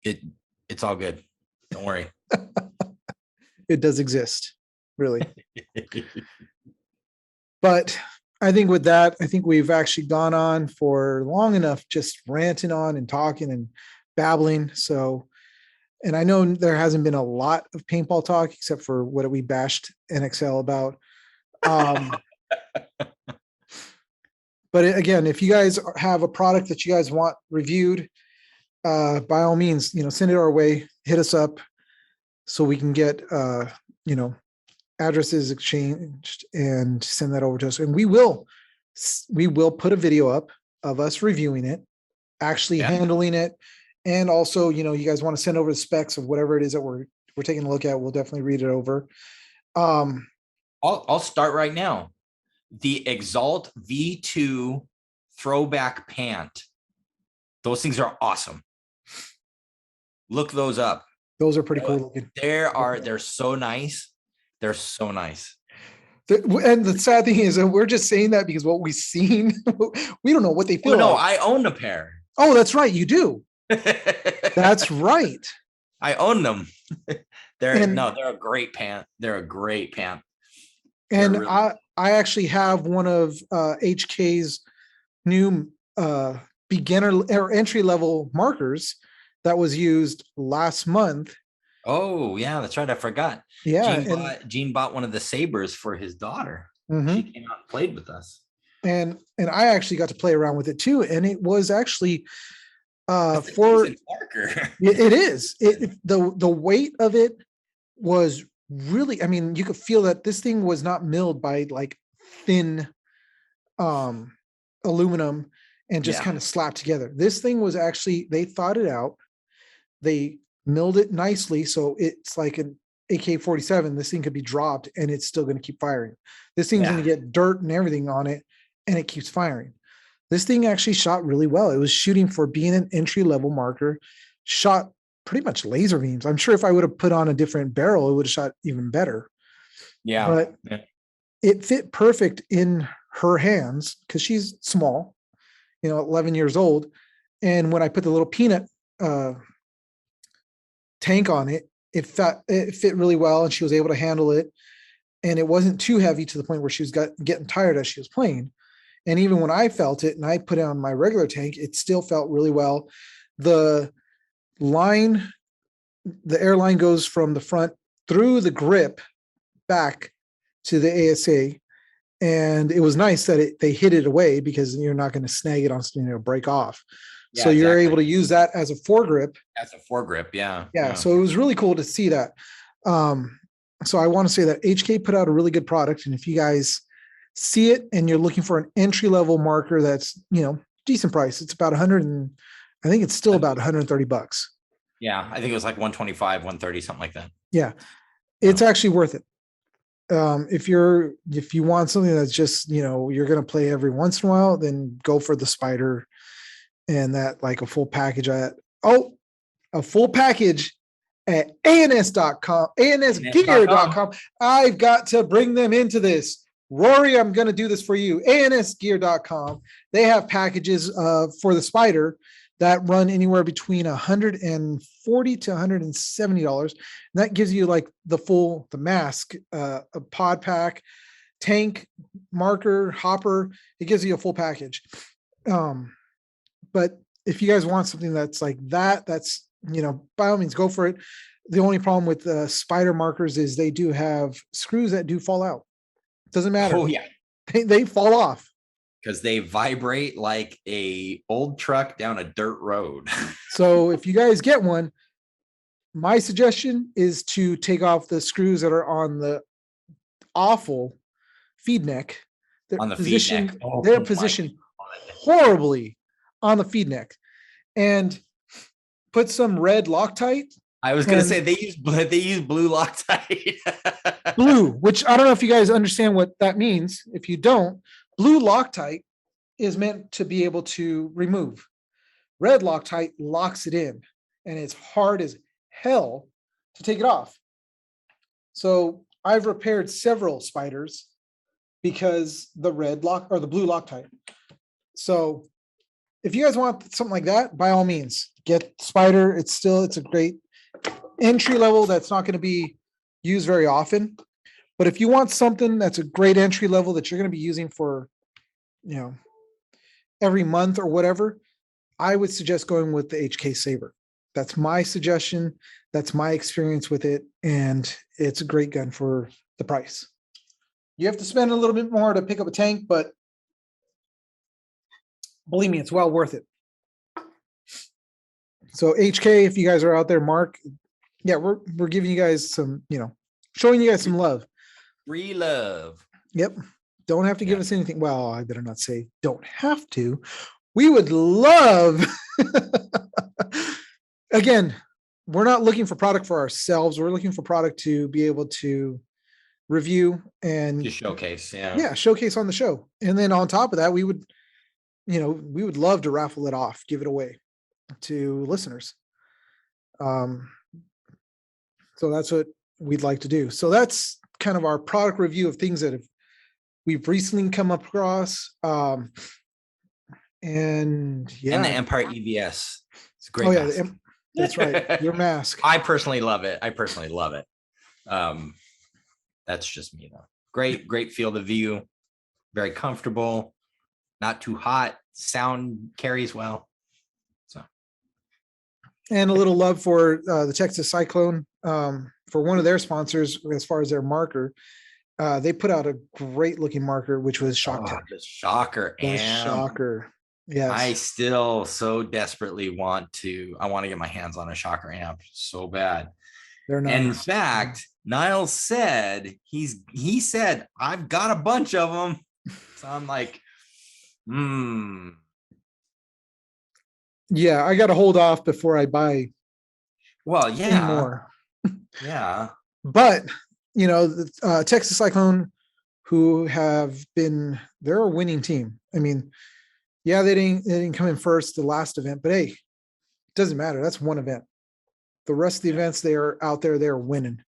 it's all good. Don't worry. It does exist, really. But I think with that, I think we've actually gone on for long enough, just ranting on and talking and babbling. So, and I know there hasn't been a lot of paintball talk except for what we bashed NXL about. But again, if you guys have a product that you guys want reviewed, by all means, send it our way. hit us up so we can get, addresses exchanged and send that over to us. And we will put a video up of us reviewing it, actually handling it. And also, you guys want to send over the specs of whatever it is that we're taking a look at. We'll definitely read it over. I'll start right now. The Exalt V2 throwback pant. Those things are awesome. Look those up. Those are pretty cool looking. They're so nice. They're so nice. And the sad thing is that we're just saying that because what we've seen, we don't know what they feel. No, like. I own a pair. Oh, that's right. You do. That's right. I own them. They're a great pant. They're a great pant. And really I actually have one of HK's new beginner or entry level markers that was used last month. Oh yeah, that's right. I forgot. Yeah, Gene bought one of the sabers for his daughter. Mm-hmm. She came out and played with us. And I actually got to play around with it too. And it was actually for marker. It is. The weight of it was really, I mean, you could feel that this thing was not milled by like thin aluminum and just kind of slapped together. This thing was actually, they thought it out. They milled it nicely. So it's like an AK-47. This thing could be dropped and it's still going to keep firing. This thing's going to get dirt and everything on it and it keeps firing. This thing actually shot really well. It was shooting, for being an entry level marker, shot pretty much laser beams. I'm sure if I would have put on a different barrel, it would have shot even better. Yeah. But it fit perfect in her hands because she's small, 11 years old. And when I put the little peanut tank on it, it fit really well and she was able to handle it. And it wasn't too heavy to the point where she was getting tired as she was playing. And even when I felt it and I put it on my regular tank, it still felt really well. The airline goes from the front through the grip back to the ASA. And it was nice that they hid it away because you're not going to snag it on something that'll break off. Yeah, so you're able to use that as a foregrip. As a foregrip, yeah. Yeah. So it was really cool to see that. So I want to say that HK put out a really good product. And if you guys see it and you're looking for an entry-level marker that's, decent price, it's about I think it's still about $130. Yeah. I think it was like 125, 130, something like that. Yeah. It's actually worth it. If you want something that's just, you're going to play every once in a while, then go for the Spider and that, like a full package a full package at ans.com, ansgear.com. I've got to bring them into this. Rory, I'm going to do this for you. ansgear.com. They have packages for the Spider that run anywhere between $140 to $170. And that gives you like the mask, a pod pack, tank, marker, hopper. It gives you a full package. But if you guys want something that's like that, that's, by all means, go for it. The only problem with Spider markers is they do have screws that do fall out. Doesn't matter. Oh yeah. They fall off. Because they vibrate like a old truck down a dirt road. So if you guys get one, my suggestion is to take off the screws that are on the awful feed neck. They're positioned horribly on the feed neck. And put some red Loctite. I was going to say they use blue Loctite. Blue, which I don't know if you guys understand what that means. If you don't, blue Loctite is meant to be able to remove. Red Loctite locks it in, and it's hard as hell to take it off. So I've repaired several Spiders because the blue Loctite. So if you guys want something like that, by all means, get Spider. It's a great entry level that's not going to be used very often. But if you want something that's a great entry level that you're going to be using for, every month or whatever, I would suggest going with the HK Saber. That's my suggestion. That's my experience with it. And it's a great gun for the price. You have to spend a little bit more to pick up a tank, but believe me, it's well worth it. So HK, if you guys are out there, Mark, Yeah, we're giving you guys some, showing you guys some love. Free love. Yep. Don't have to give Yeah. us anything. Well, I better not say don't have to. We would love. Again, we're not looking for product for ourselves. We're looking for product to be able to review and To showcase. Yeah. yeah, showcase on the show. And then on top of that, we would love to raffle it off, give it away to listeners. So that's what we'd like to do. So that's kind of our product review of things that we've recently come across. And yeah. And the Empire EVS. It's a great. Oh yeah, that's right. Your mask. I personally love it. That's just me though. Great field of view. Very comfortable. Not too hot. Sound carries well. So. And a little love for the Texas Cyclone, for one of their sponsors as far as their marker. They put out a great looking marker, which was Shocker. The Shocker. Shocker. Yes. I still so desperately want to get my hands on a Shocker amp so bad. They're nice. And in fact, Niles said, he said, I've got a bunch of them. So I'm like, Yeah, I got to hold off before I buy. Well, yeah. More. Yeah. But, the Texas Cyclone, who they're a winning team. I mean, yeah, they didn't come in first the last event, but hey, it doesn't matter. That's one event. The rest of the events, they are out there, they're winning.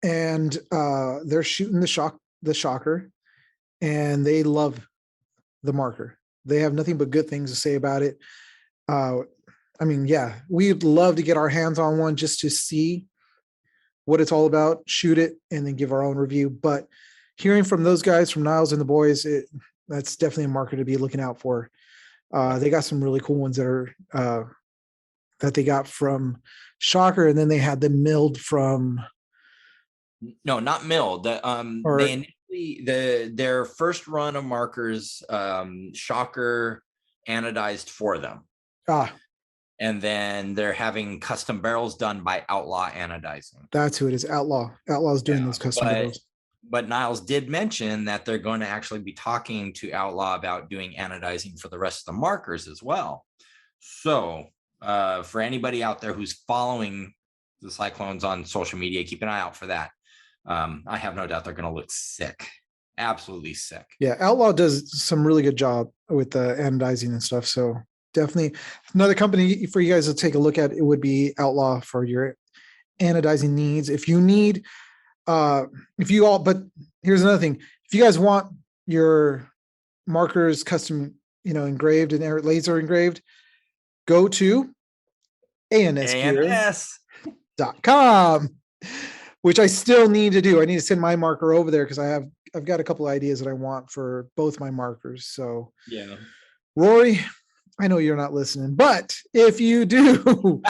And they're shooting the Shocker, and they love the marker. They have nothing but good things to say about it. I mean, yeah, we'd love to get our hands on one just to see what it's all about, shoot it, and then give our own review. But hearing from those guys, from Niles and the boys, that's definitely a marker to be looking out for. They got some really cool ones that are that they got from Shocker, and then they had them milled from. No, not milled. They initially their first run of markers, Shocker anodized for them. And then they're having custom barrels done by Outlaw Anodizing. That's who it is. Outlaw's doing those custom barrels. But Niles did mention that they're going to actually be talking to Outlaw about doing anodizing for the rest of the markers as well. So for anybody out there who's following the Cyclones on social media, keep an eye out for that. I have no doubt they're going to look sick. Absolutely sick. Yeah, Outlaw does some really good job with the anodizing and stuff. So definitely another company for you guys to take a look at. It would be Outlaw for your anodizing needs. If you need, but here's another thing. If you guys want your markers custom, engraved and laser engraved, go to ANSgear.com, which I still need to do. I need to send my marker over there because I've got a couple ideas that I want for both my markers. So yeah, Rory, I know you're not listening, but if you do,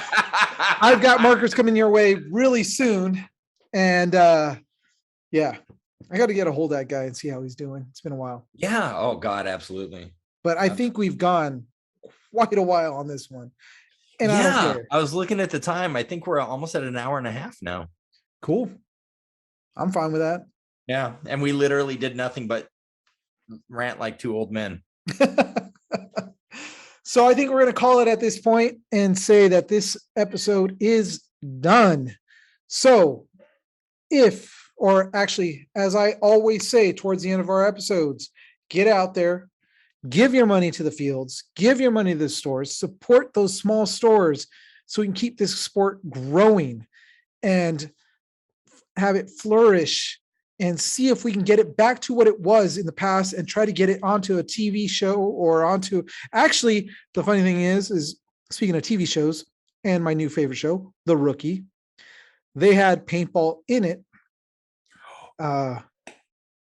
I've got markers coming your way really soon. And yeah, I got to get a hold of that guy and see how he's doing. It's been a while. Yeah. Oh God, absolutely. But I think we've gone quite a while on this one. And yeah, I don't care. I was looking at the time. I think we're almost at an hour and a half now. Cool. I'm fine with that. Yeah. And we literally did nothing but rant like two old men. So I think we're going to call it at this point and say that this episode is done. So actually, as I always say towards the end of our episodes, get out there, give your money to the fields, give your money to the stores, support those small stores so we can keep this sport growing and have it flourish and see if we can get it back to what it was in the past and try to get it onto a TV show or actually, the funny thing is speaking of TV shows and my new favorite show, The Rookie, they had paintball in it. They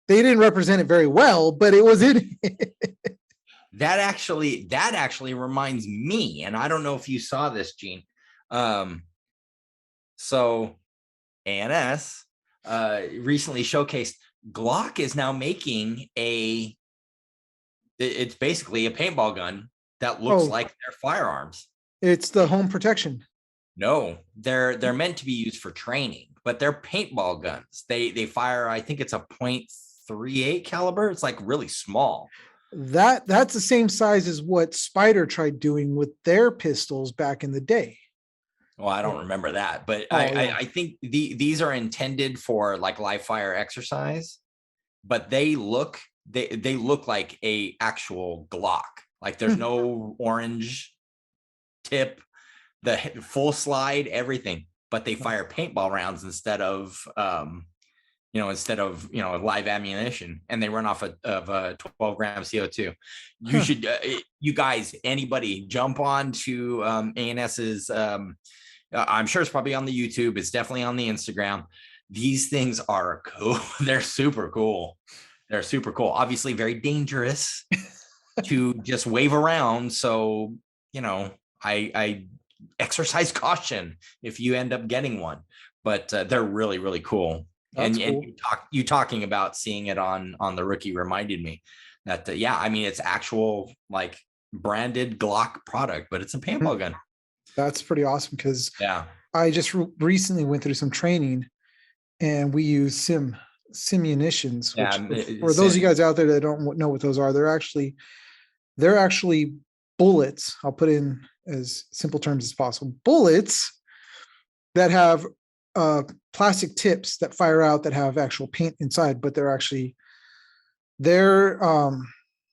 didn't represent it very well, but it was in it. That actually reminds me, and I don't know if you saw this, Gene. So ANS recently showcased Glock is now making it's basically a paintball gun that looks like their firearms. It's the home protection. No, they're meant to be used for training, but they're paintball guns. They fire, I think it's a .38 caliber. It's like really small. That's the same size as what Spider tried doing with their pistols back in the day. Well, I don't remember that, but Oh, yeah. I think these are intended for like live fire exercise, but they look like a actual Glock. Like there's no orange tip, the full slide, everything, but they fire paintball rounds instead of live ammunition, and they run off of a 12-gram CO2. You should, you guys, anybody, jump on to ANS's. I'm sure it's probably on the YouTube. It's definitely on the Instagram. These things are cool. They're super cool. They're super cool. Obviously, very dangerous to just wave around. So, I exercise caution if you end up getting one. But they're really, really cool. That's And cool. you talking about seeing it on the Rookie reminded me that I mean, it's actual like branded Glock product, but it's a paintball gun. That's pretty awesome because Yeah. I just recently went through some training and we use simunitions, which for those of you guys out there that don't know what those are, they're actually bullets. I'll put in as simple terms as possible. Bullets that have plastic tips that fire out that have actual paint inside, but they're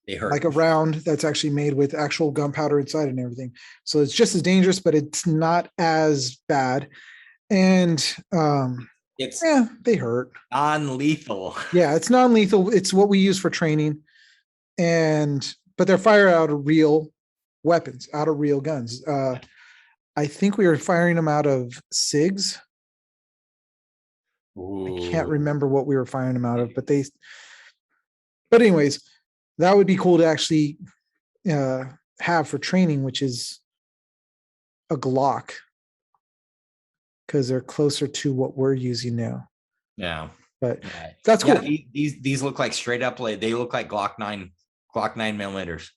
They hurt. like a round that's actually made with actual gunpowder inside and everything. So it's just as dangerous, but it's not as bad. And It's they hurt. non-lethal. Yeah, it's non-lethal. It's what we use for training. But they're fire out of real weapons, out of real guns. I think we were firing them out of SIGs. Ooh. I can't remember what we were firing them out of, but anyways, that would be cool to actually have for training, which is a Glock, because they're closer to what we're using now. Yeah. But that's cool. Yeah, these look like straight up, they look like Glock 9 millimeters.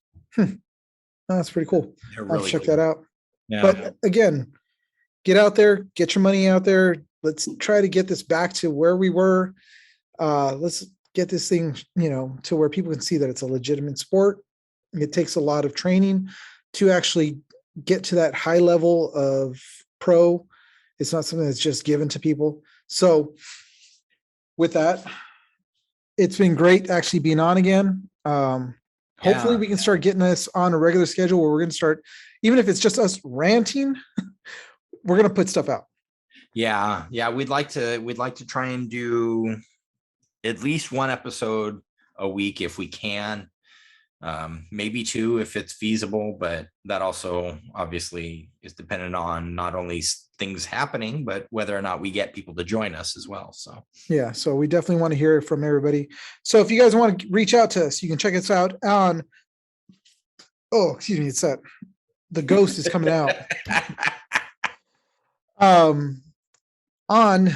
That's pretty cool. Really I'll check that out. Yeah. But again, get out there, get your money out there. Let's try to get this back to where we were. Let's get this thing, to where people can see that it's a legitimate sport. It takes a lot of training to actually get to that high level of pro. It's not something that's just given to people. So with that, it's been great actually being on again. Hopefully we can start getting this on a regular schedule where we're going to start, even if it's just us ranting, we're going to put stuff out. Yeah. We'd like to try and do at least one episode a week if we can. Maybe two if it's feasible, but that also obviously is dependent on not only things happening, but whether or not we get people to join us as well. So yeah, so we definitely want to hear from everybody. So if you guys want to reach out to us, you can check us out on, it's that the ghost is coming out. On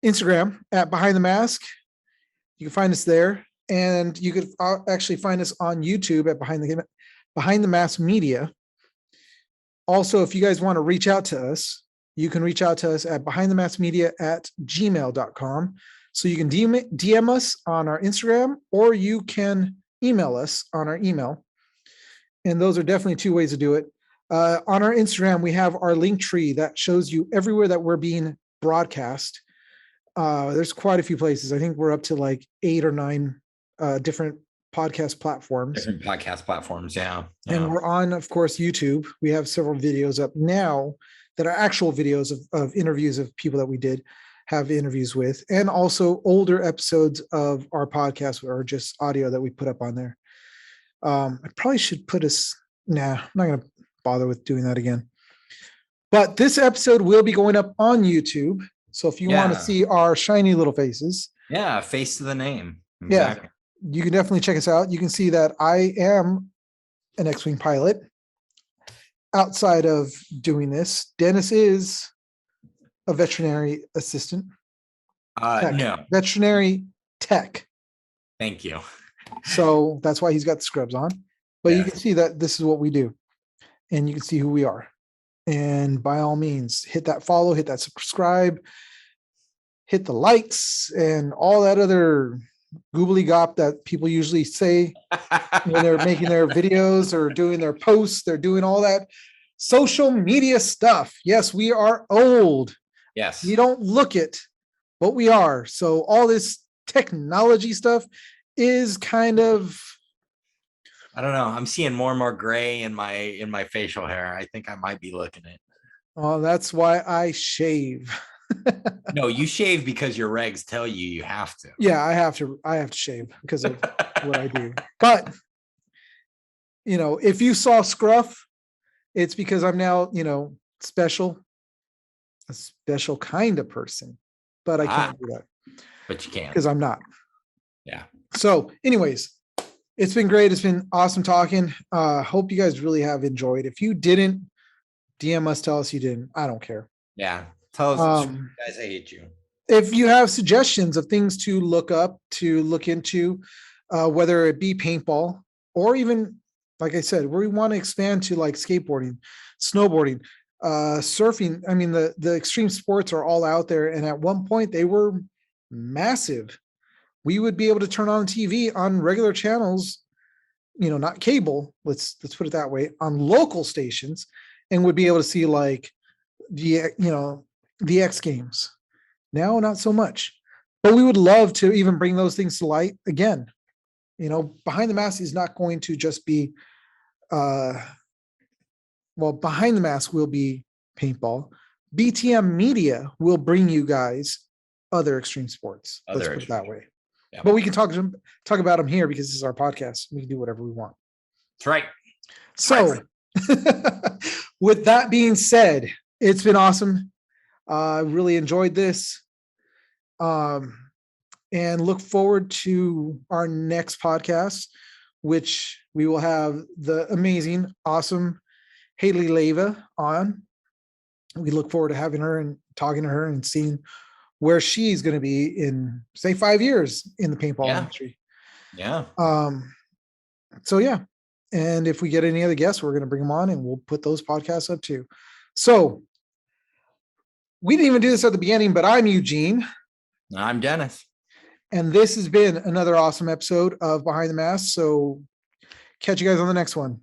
Instagram at Behind the Mask. You can find us there. And you could actually find us on YouTube at Behind the Mask Media. Also, if you guys want to reach out to us, you can reach out to us at behindthemaskmedia@gmail.com. So you can DM us on our Instagram, or you can email us on our email. And those are definitely two ways to do it. On our Instagram, we have our link tree that shows you everywhere that we're being broadcast. There's quite a few places. I think we're up to like 8 or 9 different podcast platforms. Yeah. And we're on, of course, YouTube. We have several videos up now that are actual videos of interviews of people that we did have interviews with, and also older episodes of our podcast or just audio that we put up on there. I probably should put us, I'm not going to bother with doing that again. But this episode will be going up on YouTube. So if you want to see our shiny little faces. Yeah, face to the name. Exactly. Yeah, you can definitely check us out. You can see that I am an X-Wing pilot. Outside of doing this, Dennis is a veterinary assistant. No. Veterinary tech. Thank you. So that's why he's got the scrubs on. But you can see that this is what we do. And you can see who we are. And by all means, hit that follow, hit that subscribe, hit the likes, and all that other goobly gop that people usually say when they're making their videos or doing their posts. They're doing all that social media stuff. Yes, we are old. Yes. We don't look it, but we are. So all this technology stuff is kind of, I don't know. I'm seeing more and more gray in my facial hair. I think I might be looking it. oh, that's why I shave. No, you shave because your regs tell you have to. Yeah, I have to shave because of what I do. But if you saw scruff, it's because I'm now, special, a special kind of person. But I can't do that. But you can. Because I'm not. Yeah. So anyways, it's been great. It's been awesome talking. Hope you guys really have enjoyed. If you didn't, DM us, tell us you didn't. I don't care. Yeah. Tell us, guys, I hate you. If you have suggestions of things to look up, to look into, whether it be paintball or even, like I said, we want to expand to like skateboarding, snowboarding, surfing. I mean, the extreme sports are all out there. And at one point they were massive. We would be able to turn on TV on regular channels, not cable, let's put it that way, on local stations, and would be able to see like the X Games. Now, not so much, but we would love to even bring those things to light again. Behind the Mask is not going to just be, Behind the Mask will be paintball. BTM Media will bring you guys other extreme sports. Let's put it that way. Yeah. But we can talk about them here because this is our podcast. We can do whatever we want. That's right. So, with that being said, it's been awesome. I really enjoyed this. And look forward to our next podcast, which we will have the amazing, awesome Haley Leva on. We look forward to having her and talking to her and seeing where she's going to be in, say, 5 years in the paintball industry. Yeah. So yeah. And if we get any other guests, we're going to bring them on and we'll put those podcasts up too. So we didn't even do this at the beginning, but I'm Eugene. I'm Dennis. And this has been another awesome episode of Behind the Mask. So catch you guys on the next one.